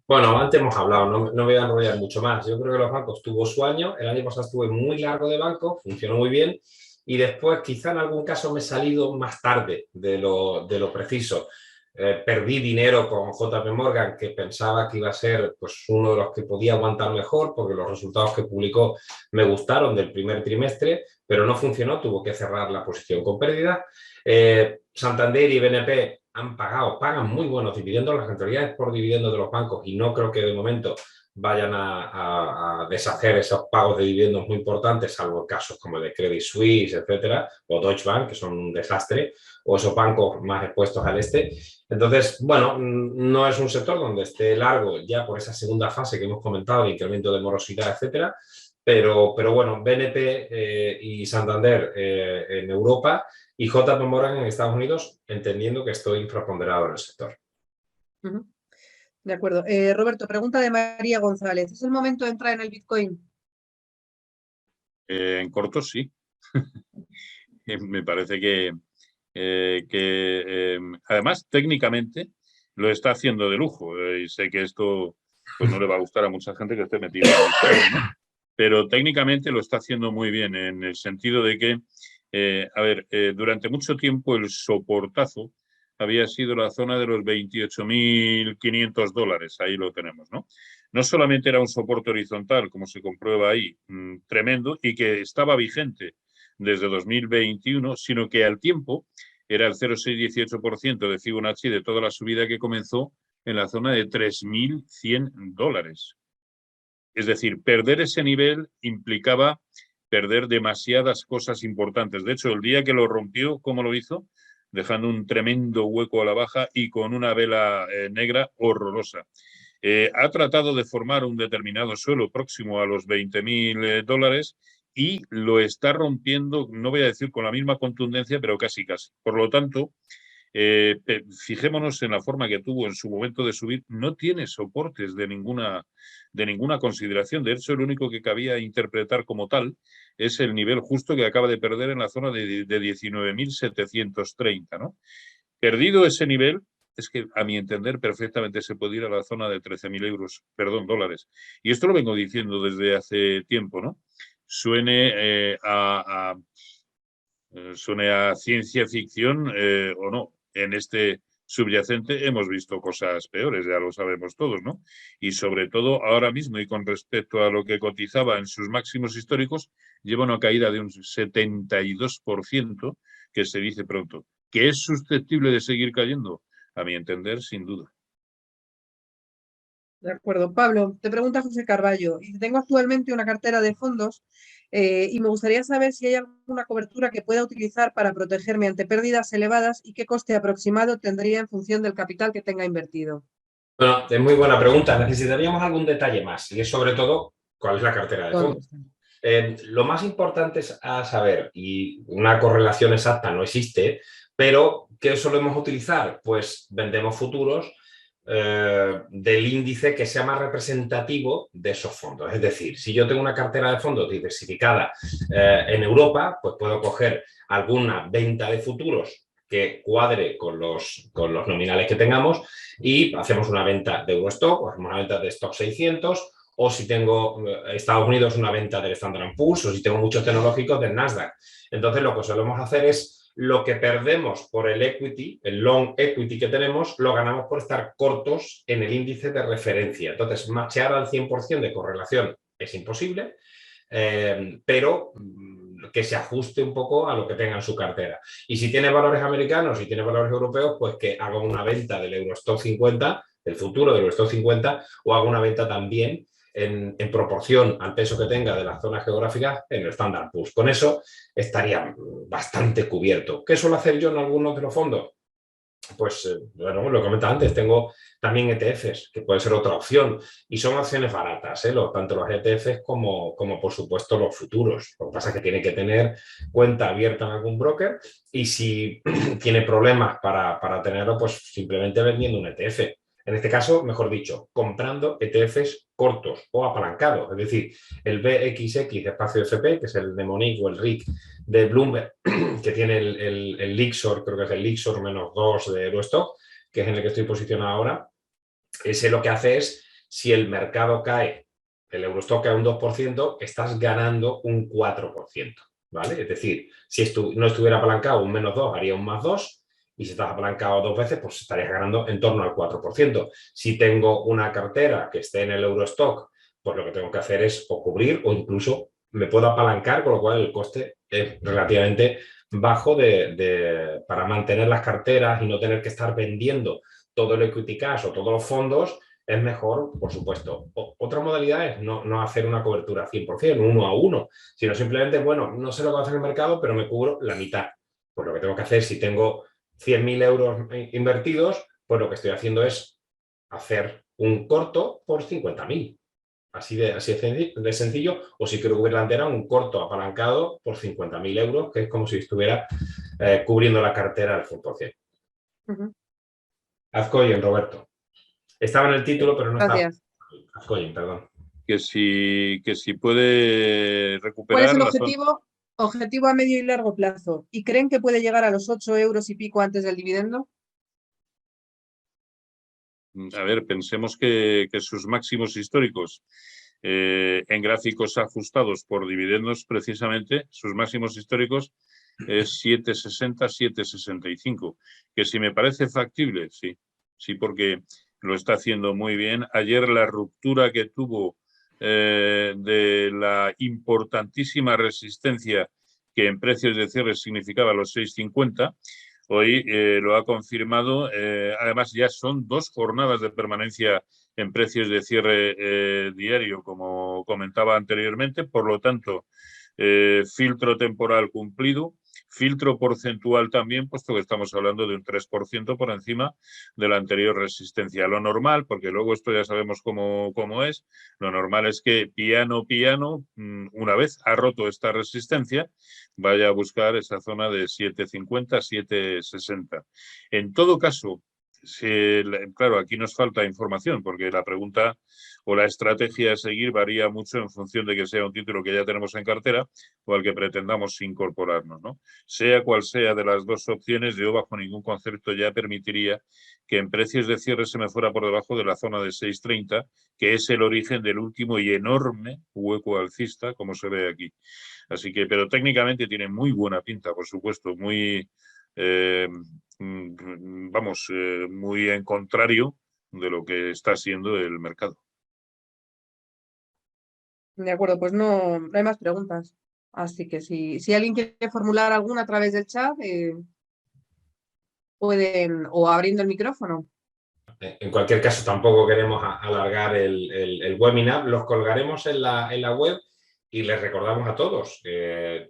Bueno, antes hemos hablado, no me voy a enrollar mucho más. Yo creo que los bancos tuvo su año, el año pasado estuve muy largo de banco, funcionó muy bien y después quizá en algún caso me he salido más tarde de lo preciso. Perdí dinero con JP Morgan, que pensaba que iba a ser pues, uno de los que podía aguantar mejor porque los resultados que publicó me gustaron del primer trimestre, pero no funcionó, tuvo que cerrar la posición con pérdida. Santander y BNP pagan muy buenos dividendos, las rentabilidades por dividendos de los bancos, y no creo que de momento vayan a deshacer esos pagos de dividendos muy importantes, salvo casos como el de Credit Suisse, etcétera, o Deutsche Bank, que son un desastre, o esos bancos más expuestos al este. Entonces, bueno, no es un sector donde esté largo ya por esa segunda fase que hemos comentado, de incremento de morosidad, etcétera, pero bueno, BNP y Santander en Europa y JP Morgan en Estados Unidos, entendiendo que estoy infraponderado en el sector.
De acuerdo. Roberto, pregunta de María González. ¿Es el momento de entrar en el Bitcoin?
En corto, sí. Me parece que además técnicamente lo está haciendo de lujo. Y sé que esto pues no le va a gustar a mucha gente que esté metida en Bitcoin, ¿no? Pero técnicamente lo está haciendo muy bien en el sentido de que, durante mucho tiempo el soportazo había sido la zona de los 28.500 dólares. Ahí lo tenemos, ¿no? No solamente era un soporte horizontal, como se comprueba ahí, tremendo, y que estaba vigente desde 2021, sino que al tiempo era el 0,618% de Fibonacci de toda la subida que comenzó en la zona de 3.100 dólares. Es decir, perder ese nivel implicaba perder demasiadas cosas importantes. De hecho, el día que lo rompió, ¿cómo lo hizo? Dejando un tremendo hueco a la baja y con una vela negra horrorosa. Ha tratado de formar un determinado suelo próximo a los 20.000 dólares y lo está rompiendo, no voy a decir con la misma contundencia, pero casi. Por lo tanto, fijémonos en la forma que tuvo en su momento de subir. No tiene soportes de ninguna consideración. De hecho, el único que cabía interpretar como tal es el nivel justo que acaba de perder en la zona de 19.730, ¿no? Perdido ese nivel, es que a mi entender perfectamente se puede ir a la zona de 13.000 dólares. Y esto lo vengo diciendo desde hace tiempo, ¿no? Suene a ciencia ficción o no. En este subyacente hemos visto cosas peores, ya lo sabemos todos, ¿no? Y sobre todo ahora mismo, y con respecto a lo que cotizaba en sus máximos históricos, lleva una caída de un 72%, que se dice pronto. ¿Que es susceptible de seguir cayendo? A mi entender, sin duda.
De acuerdo. Pablo, te pregunta José Carballo. Tengo actualmente una cartera de fondos y me gustaría saber si hay alguna cobertura que pueda utilizar para protegerme ante pérdidas elevadas y qué coste aproximado tendría en función del capital que tenga invertido.
Bueno, es muy buena pregunta. Necesitaríamos algún detalle más y es sobre todo cuál es la cartera de fondos. Lo más importante es a saber, y una correlación exacta no existe, pero ¿qué solemos utilizar? Pues vendemos futuros del índice que sea más representativo de esos fondos. Es decir, si yo tengo una cartera de fondos diversificada en Europa, pues puedo coger alguna venta de futuros que cuadre con los nominales que tengamos y hacemos una venta de Eurostock o hacemos una venta de Stock 600, o si tengo Estados Unidos una venta del Standard & Poor's, o si tengo muchos tecnológicos del Nasdaq. Entonces lo que solemos hacer es lo que perdemos por el equity, el long equity que tenemos, lo ganamos por estar cortos en el índice de referencia. Entonces, machear al 100% de correlación es imposible, pero que se ajuste un poco a lo que tenga en su cartera. Y si tiene valores americanos y tiene valores europeos, pues que haga una venta del Eurostock 50, del futuro del Eurostock 50, o haga una venta también en proporción al peso que tenga de las zonas geográficas en el Standard & Poor's. Con eso estaría bastante cubierto. ¿Qué suelo hacer yo en algunos de los fondos? Pues, bueno, lo comentaba antes, tengo también ETFs, que puede ser otra opción, y son opciones baratas, tanto los ETFs como por supuesto los futuros. Lo que pasa es que tiene que tener cuenta abierta en algún broker y si tiene problemas para tenerlo, pues simplemente vendiendo un ETF. En este caso, mejor dicho, comprando ETFs cortos o apalancados, es decir, el BXX de espacio FP, que es el de Monique o el RIC de Bloomberg, que tiene el Lixor, creo que es el Lixor -2 de Eurostock, que es en el que estoy posicionado ahora. Ese lo que hace es, si el mercado cae, el Eurostock cae un 2%, estás ganando un 4%, ¿vale? Es decir, si no estuviera apalancado un -2, haría un +2, y si estás apalancado 2 veces, pues estarías ganando en torno al 4%. Si tengo una cartera que esté en el Eurostock, pues lo que tengo que hacer es o cubrir o incluso me puedo apalancar, con lo cual el coste es relativamente bajo para mantener las carteras y no tener que estar vendiendo todo el equity cash o todos los fondos. Es mejor, por supuesto. Otra modalidad es no hacer una cobertura 100%, 1 a 1, sino simplemente, bueno, no sé lo que va a hacer el mercado, pero me cubro la mitad. Pues lo que tengo que hacer, si tengo 100.000 euros invertidos, pues lo que estoy haciendo es hacer un corto por 50.000. Así de sencillo, o si quiero cubrir la entera, un corto apalancado por 50.000 euros, que es como si estuviera cubriendo la cartera al 100%. Azcoyen, Roberto. Estaba en el título, pero no estaba. Azcoyen, perdón.
Que si puede recuperar...
¿Cuál es el objetivo a medio y largo plazo? ¿Y creen que puede llegar a los 8 euros y pico antes del dividendo?
A ver, pensemos que sus máximos históricos en gráficos ajustados por dividendos, precisamente, sus máximos históricos es 7,60, 7,65. Que si me parece factible, sí. Sí, porque lo está haciendo muy bien. Ayer la ruptura que tuvo de la importantísima resistencia que en precios de cierre significaba los 6,50, hoy lo ha confirmado. Además, ya son 2 jornadas de permanencia en precios de cierre diario, como comentaba anteriormente. Por lo tanto, filtro temporal cumplido, filtro porcentual también, puesto que estamos hablando de un 3% por encima de la anterior resistencia. Lo normal, porque luego esto ya sabemos cómo es, lo normal es que piano, una vez ha roto esta resistencia, vaya a buscar esa zona de 7,50, 7,60. En todo caso, claro, aquí nos falta información, porque la pregunta o la estrategia a seguir varía mucho en función de que sea un título que ya tenemos en cartera o al que pretendamos incorporarnos, ¿no? Sea cual sea de las 2 opciones, yo bajo ningún concepto ya permitiría que en precios de cierre se me fuera por debajo de la zona de 6,30, que es el origen del último y enorme hueco alcista, como se ve aquí. Así que, pero técnicamente tiene muy buena pinta, por supuesto, muy, muy en contrario de lo que está siendo el mercado.
De acuerdo, pues no hay más preguntas. Así que si alguien quiere formular alguna a través del chat, pueden, o abriendo el micrófono.
En cualquier caso, tampoco queremos alargar el webinar. Los colgaremos en la web y les recordamos a todos,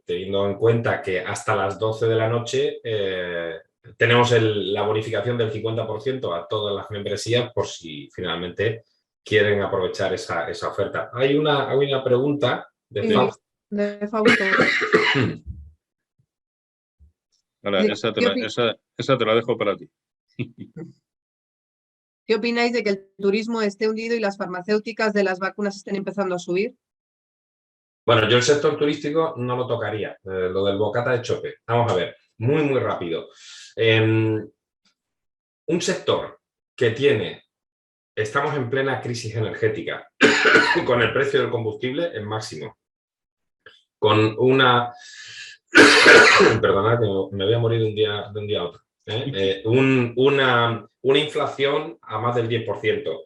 teniendo en cuenta que hasta las 12 de la noche tenemos la bonificación del 50% a todas las membresías por si finalmente quieren aprovechar esa oferta. Hay una pregunta de
Sí,
Fausto.
de Fausto.
Ahora, esa te la dejo para ti.
¿Qué opináis de que el turismo esté hundido y las farmacéuticas de las vacunas estén empezando a subir?
Bueno, yo el sector turístico no lo tocaría, lo del bocata de chope. Vamos a ver, muy rápido. Un sector que estamos en plena crisis energética, con el precio del combustible en máximo, con una... Perdonad, que me voy a morir de un día a otro. Una inflación a más del 10%.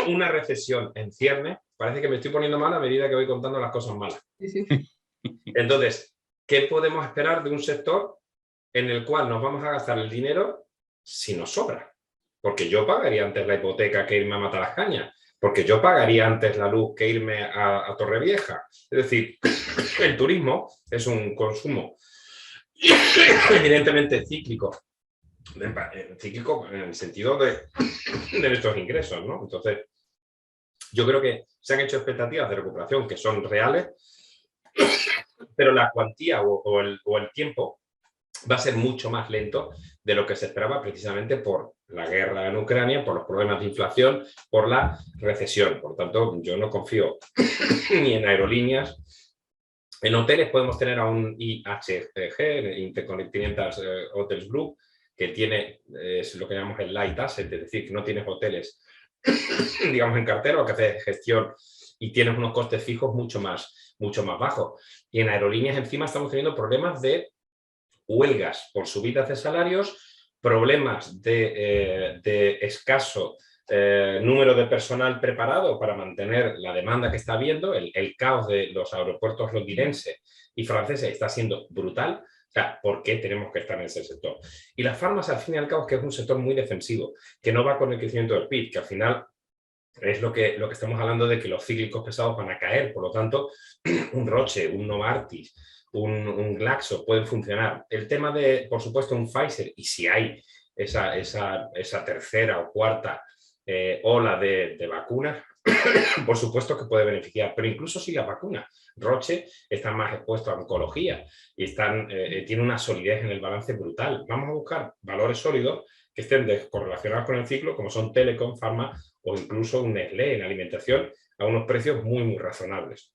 Una recesión en cierne. Parece que me estoy poniendo mal a medida que voy contando las cosas malas.
Sí.
Entonces, ¿qué podemos esperar de un sector en el cual nos vamos a gastar el dinero si nos sobra? Porque yo pagaría antes la hipoteca que irme a Matalascaña, porque yo pagaría antes la luz que irme a Torrevieja. Es decir, el turismo es un consumo evidentemente cíclico en el sentido de nuestros ingresos, ¿no? Entonces, yo creo que se han hecho expectativas de recuperación que son reales, pero la cuantía o el tiempo va a ser mucho más lento de lo que se esperaba precisamente por la guerra en Ucrania, por los problemas de inflación, por la recesión. Por tanto, yo no confío ni en aerolíneas. En hoteles podemos tener a un IHG, Intercontinental Hotels Group, que tiene es lo que llamamos el light asset, es decir, que no tienes hoteles, digamos, en cartera o que haces gestión y tienes unos costes fijos mucho más bajos. Y en aerolíneas encima estamos teniendo problemas de huelgas por subidas de salarios, problemas de escaso número de personal preparado para mantener la demanda que está habiendo. El caos de los aeropuertos londinenses y franceses está siendo brutal. O sea, ¿por qué tenemos que estar en ese sector? Y las farmas, al fin y al cabo, que es un sector muy defensivo, que no va con el crecimiento del PIB, que al final es lo que estamos hablando de que los cíclicos pesados van a caer. Por lo tanto, un Roche, un Novartis, un Glaxo pueden funcionar. El tema de, por supuesto, un Pfizer, y si hay esa tercera o cuarta ola de vacunas, por supuesto que puede beneficiar, pero incluso si las vacunas, Roche está más expuesto a oncología y tiene una solidez en el balance brutal. Vamos a buscar valores sólidos que estén correlacionados con el ciclo, como son Telecom, Pharma o incluso un Nestlé en alimentación, a unos precios muy razonables.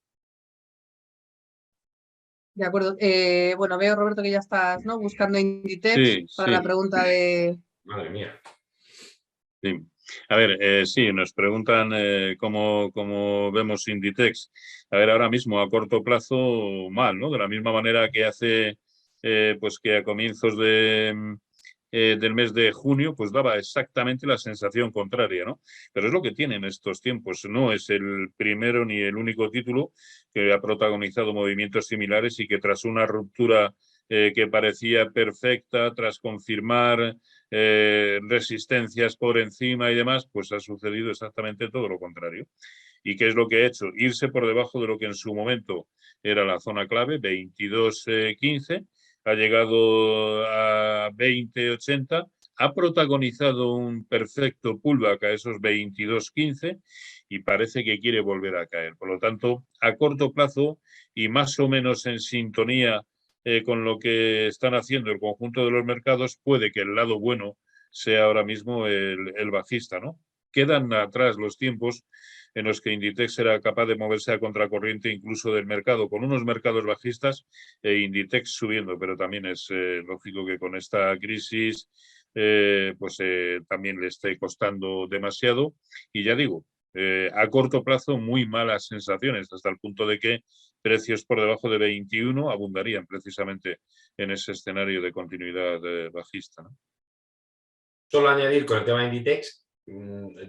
De acuerdo. Bueno, veo, Roberto, que ya estás, ¿no?, buscando Inditex para la pregunta de...
Madre mía.
Sí. A ver, sí, nos preguntan cómo vemos Inditex. A ver, ahora mismo a corto plazo mal, ¿no? De la misma manera que hace, pues que a comienzos del mes de junio, pues daba exactamente la sensación contraria, ¿no? Pero es lo que tienen estos tiempos. No es el primero ni el único título que ha protagonizado movimientos similares y que tras una ruptura que parecía perfecta, tras confirmar resistencias por encima y demás, pues ha sucedido exactamente todo lo contrario. ¿Y qué es lo que ha hecho? Irse por debajo de lo que en su momento era la zona clave, 22.15, ha llegado a 20.80, ha protagonizado un perfecto pullback a esos 22.15 y parece que quiere volver a caer. Por lo tanto, a corto plazo y más o menos en sintonía con lo que están haciendo el conjunto de los mercados, puede que el lado bueno sea ahora mismo el bajista, ¿no? Quedan atrás los tiempos en los que Inditex era capaz de moverse a contracorriente incluso del mercado, con unos mercados bajistas e Inditex subiendo, pero también es lógico que con esta crisis también le esté costando demasiado y ya digo, a corto plazo muy malas sensaciones, hasta el punto de que precios por debajo de 21 abundarían precisamente en ese escenario de continuidad bajista, ¿no?
Solo añadir con el tema de Inditex,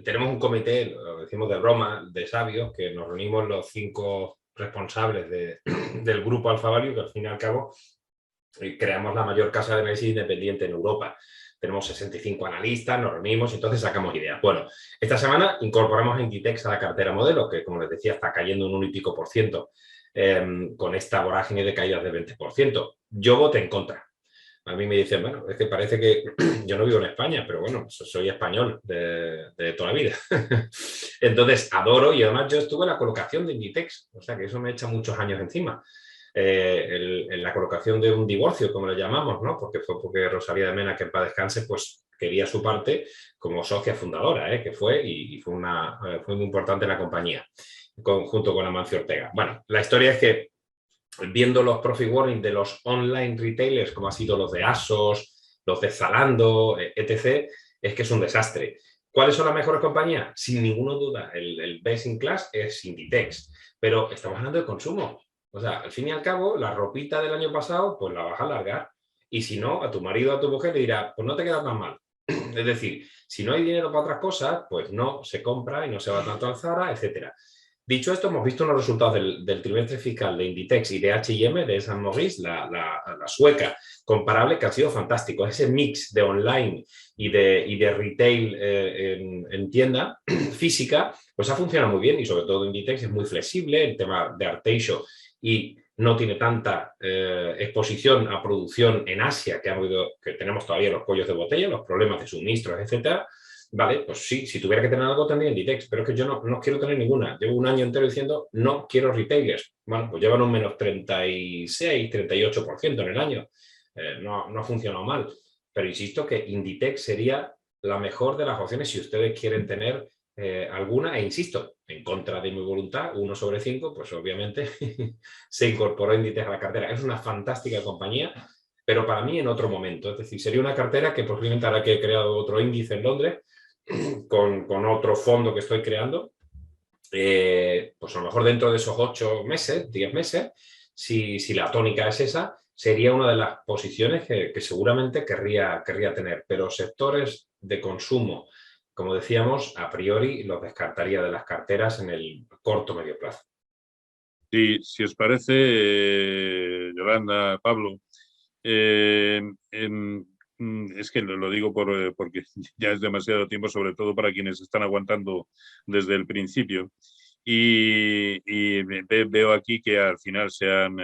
tenemos un comité, lo decimos de broma, de sabios, que nos reunimos los 5 responsables del grupo Alfa Value, que al fin y al cabo creamos la mayor casa de análisis independiente en Europa. Tenemos 65 analistas, nos reunimos y entonces sacamos ideas. Bueno, esta semana incorporamos a Inditex a la cartera modelo, que como les decía está cayendo un 1% y pico, con esta vorágine de caídas del 20%. Yo voté en contra. A mí me dicen, bueno, es que parece que yo no vivo en España, pero bueno, soy español de toda la vida. Entonces, adoro y además yo estuve en la colocación de Inditex, o sea que eso me echa muchos años encima. En la colocación de un divorcio, como le llamamos, ¿no? Porque fue porque Rosalía de Mena, que en paz descanse, pues quería su parte como socia fundadora, que fue y fue muy importante en la compañía, junto con Amancio Ortega. Bueno, la historia es que viendo los profit warning de los online retailers, como ha sido los de ASOS, los de Zalando, etc., es que es un desastre. ¿Cuáles son las mejores compañías? Sin ninguna duda, el best in class es Inditex, pero estamos hablando de consumo. O sea, al fin y al cabo, la ropita del año pasado, pues la vas a alargar. Y si no, a tu marido o a tu mujer le dirá, pues no te queda tan mal. Es decir, si no hay dinero para otras cosas, pues no se compra y no se va tanto al Zara, etcétera. Dicho esto, hemos visto los resultados del trimestre fiscal de Inditex y de H&M, de St. Maurice, la sueca, comparable, que han sido fantásticos. Ese mix de online y de retail en tienda física, pues ha funcionado muy bien y sobre todo Inditex es muy flexible, el tema de Arteixo y no tiene tanta exposición a producción en Asia, que tenemos todavía los cuellos de botella, los problemas de suministros, etcétera. Vale, pues sí, si tuviera que tener algo tendría Inditex, pero es que yo no quiero tener ninguna. Llevo un año entero diciendo no quiero retailers. Bueno, pues llevan un menos 36, 38% en el año. No ha funcionado mal. Pero insisto que Inditex sería la mejor de las opciones si ustedes quieren tener alguna. E insisto, en contra de mi voluntad, 1/5, pues obviamente se incorporó Inditex a la cartera. Es una fantástica compañía, pero para mí en otro momento. Es decir, sería una cartera que posiblemente ahora que he creado otro índice en Londres, con otro fondo que estoy creando, pues a lo mejor dentro de esos 8 meses, 10 meses, si la tónica es esa, sería una de las posiciones que seguramente querría tener. Pero sectores de consumo, como decíamos, a priori los descartaría de las carteras en el corto medio plazo.
Sí, si os parece, Yolanda, Pablo, es que lo digo porque ya es demasiado tiempo, sobre todo para quienes están aguantando desde el principio. Y veo aquí que al final se han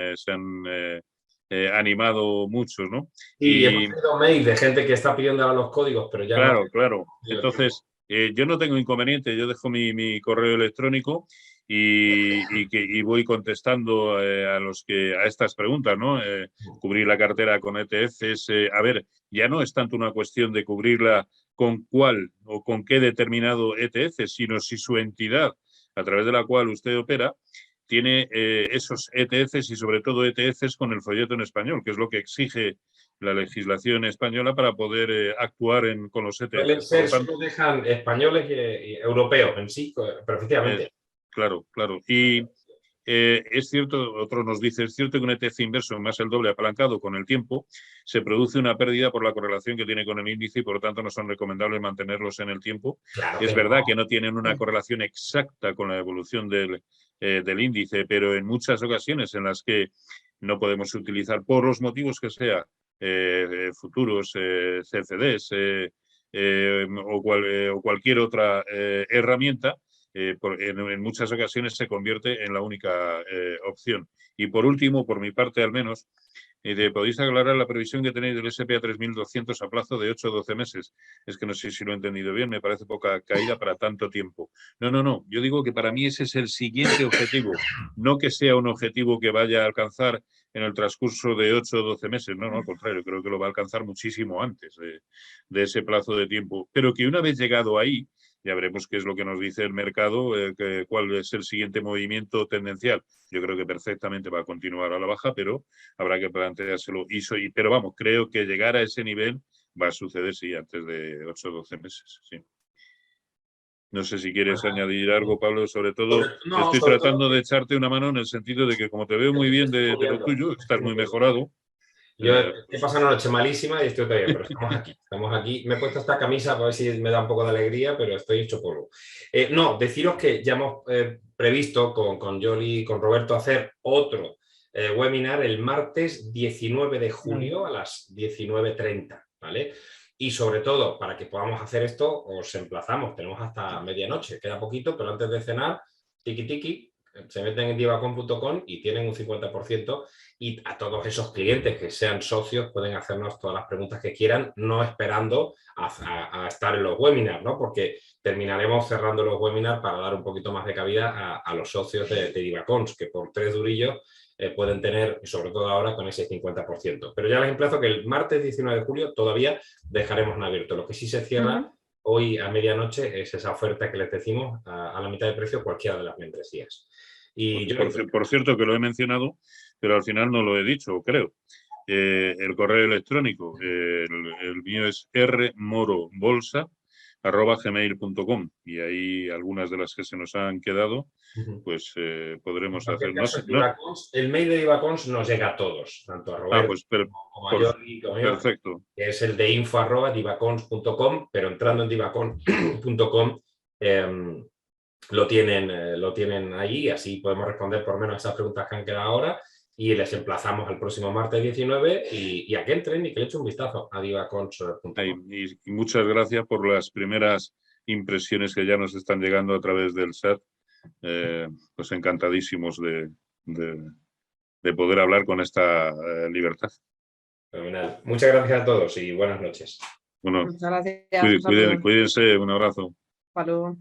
animado muchos, ¿no?
Y hemos tenido mails de gente que está pidiendo ahora los códigos, pero ya
claro,
no.
Claro. Entonces, yo no tengo inconveniente, yo dejo mi correo electrónico y voy contestando a estas preguntas, ¿no? Cubrir la cartera con ETFs. A ver, ya no es tanto una cuestión de cubrirla con cuál o con qué determinado ETF, sino si su entidad a través de la cual usted opera tiene esos ETFs y sobre todo ETFs con el folleto en español, que es lo que exige la legislación española para poder actuar con los ETF.
Pueden ser, solo dejan españoles y europeos en sí, pero efectivamente.
Claro, claro. Y es cierto, otro nos dice, es cierto que un ETF inverso más el doble apalancado con el tiempo se produce una pérdida por la correlación que tiene con el índice y por lo tanto no son recomendables mantenerlos en el tiempo.
Claro
es
que
verdad
no.
que no tienen una correlación exacta con la evolución del índice, pero en muchas ocasiones en las que no podemos utilizar, por los motivos que sea, futuros, CFDs o cualquier otra herramienta, en muchas ocasiones se convierte en la única opción. Y por último, por mi parte al menos, podéis aclarar la previsión que tenéis del SPA 3200 a plazo de 8 o 12 meses. Es que no sé si lo he entendido bien, me parece poca caída para tanto tiempo. No. Yo digo que para mí ese es el siguiente objetivo, no que sea un objetivo que vaya a alcanzar en el transcurso de 8 o 12 meses. No, al contrario, creo que lo va a alcanzar muchísimo antes de ese plazo de tiempo. Pero que una vez llegado ahí, ya veremos qué es lo que nos dice el mercado, cuál es el siguiente movimiento tendencial. Yo creo que perfectamente va a continuar a la baja, pero habrá que planteárselo. Pero vamos, creo que llegar a ese nivel va a suceder, sí, antes de 8 o 12 meses. Sí. No sé si quieres añadir algo, Pablo. Sobre todo, estoy tratando de echarte una mano en el sentido de que, como te veo muy bien de lo tuyo, estás muy mejorado.
Yo he pasado una noche malísima y estoy todavía, pero estamos aquí. Me he puesto esta camisa para ver si me da un poco de alegría, pero estoy hecho polvo. No, deciros que ya hemos previsto con Yoli y con Roberto hacer otro webinar el martes 19 de julio a las 19:30, ¿vale? Y sobre todo, para que podamos hacer esto, os emplazamos, tenemos hasta medianoche, queda poquito, pero antes de cenar, tiki, se meten en divacon.com y tienen un 50%, y a todos esos clientes que sean socios pueden hacernos todas las preguntas que quieran, no esperando a estar en los webinars, ¿no? Porque terminaremos cerrando los webinars para dar un poquito más de cabida a los socios de Divacons, que por 3 durillos pueden tener, sobre todo ahora, con ese 50%. Pero ya les emplazo que el martes 19 de julio todavía dejaremos en abierto. Lo que sí se cierra hoy a medianoche es esa oferta que les decimos a la mitad de precio cualquiera de las membresías. Y
por cierto, que lo he mencionado, pero al final no lo he dicho, creo. El correo electrónico, el mío es rmorobolsa@gmail.com, y ahí algunas de las que se nos han quedado, pues podremos hacer.
El mail de Divacons nos llega a todos, tanto a Roberto como a Jordi,
perfecto.
Que es el de info@divacons.com, pero entrando en divacons.com lo tienen ahí, así podemos responder por lo menos esas preguntas que han quedado ahora, y les emplazamos al próximo martes 19 y a que entren y que le echen un vistazo a divacons.com.
Y muchas gracias por las primeras impresiones que ya nos están llegando a través del chat. Pues encantadísimos de poder hablar con esta libertad.
Fenomenal. Muchas gracias a todos y buenas noches.
Bueno,
muchas gracias.
cuídense, un abrazo.
Hasta luego.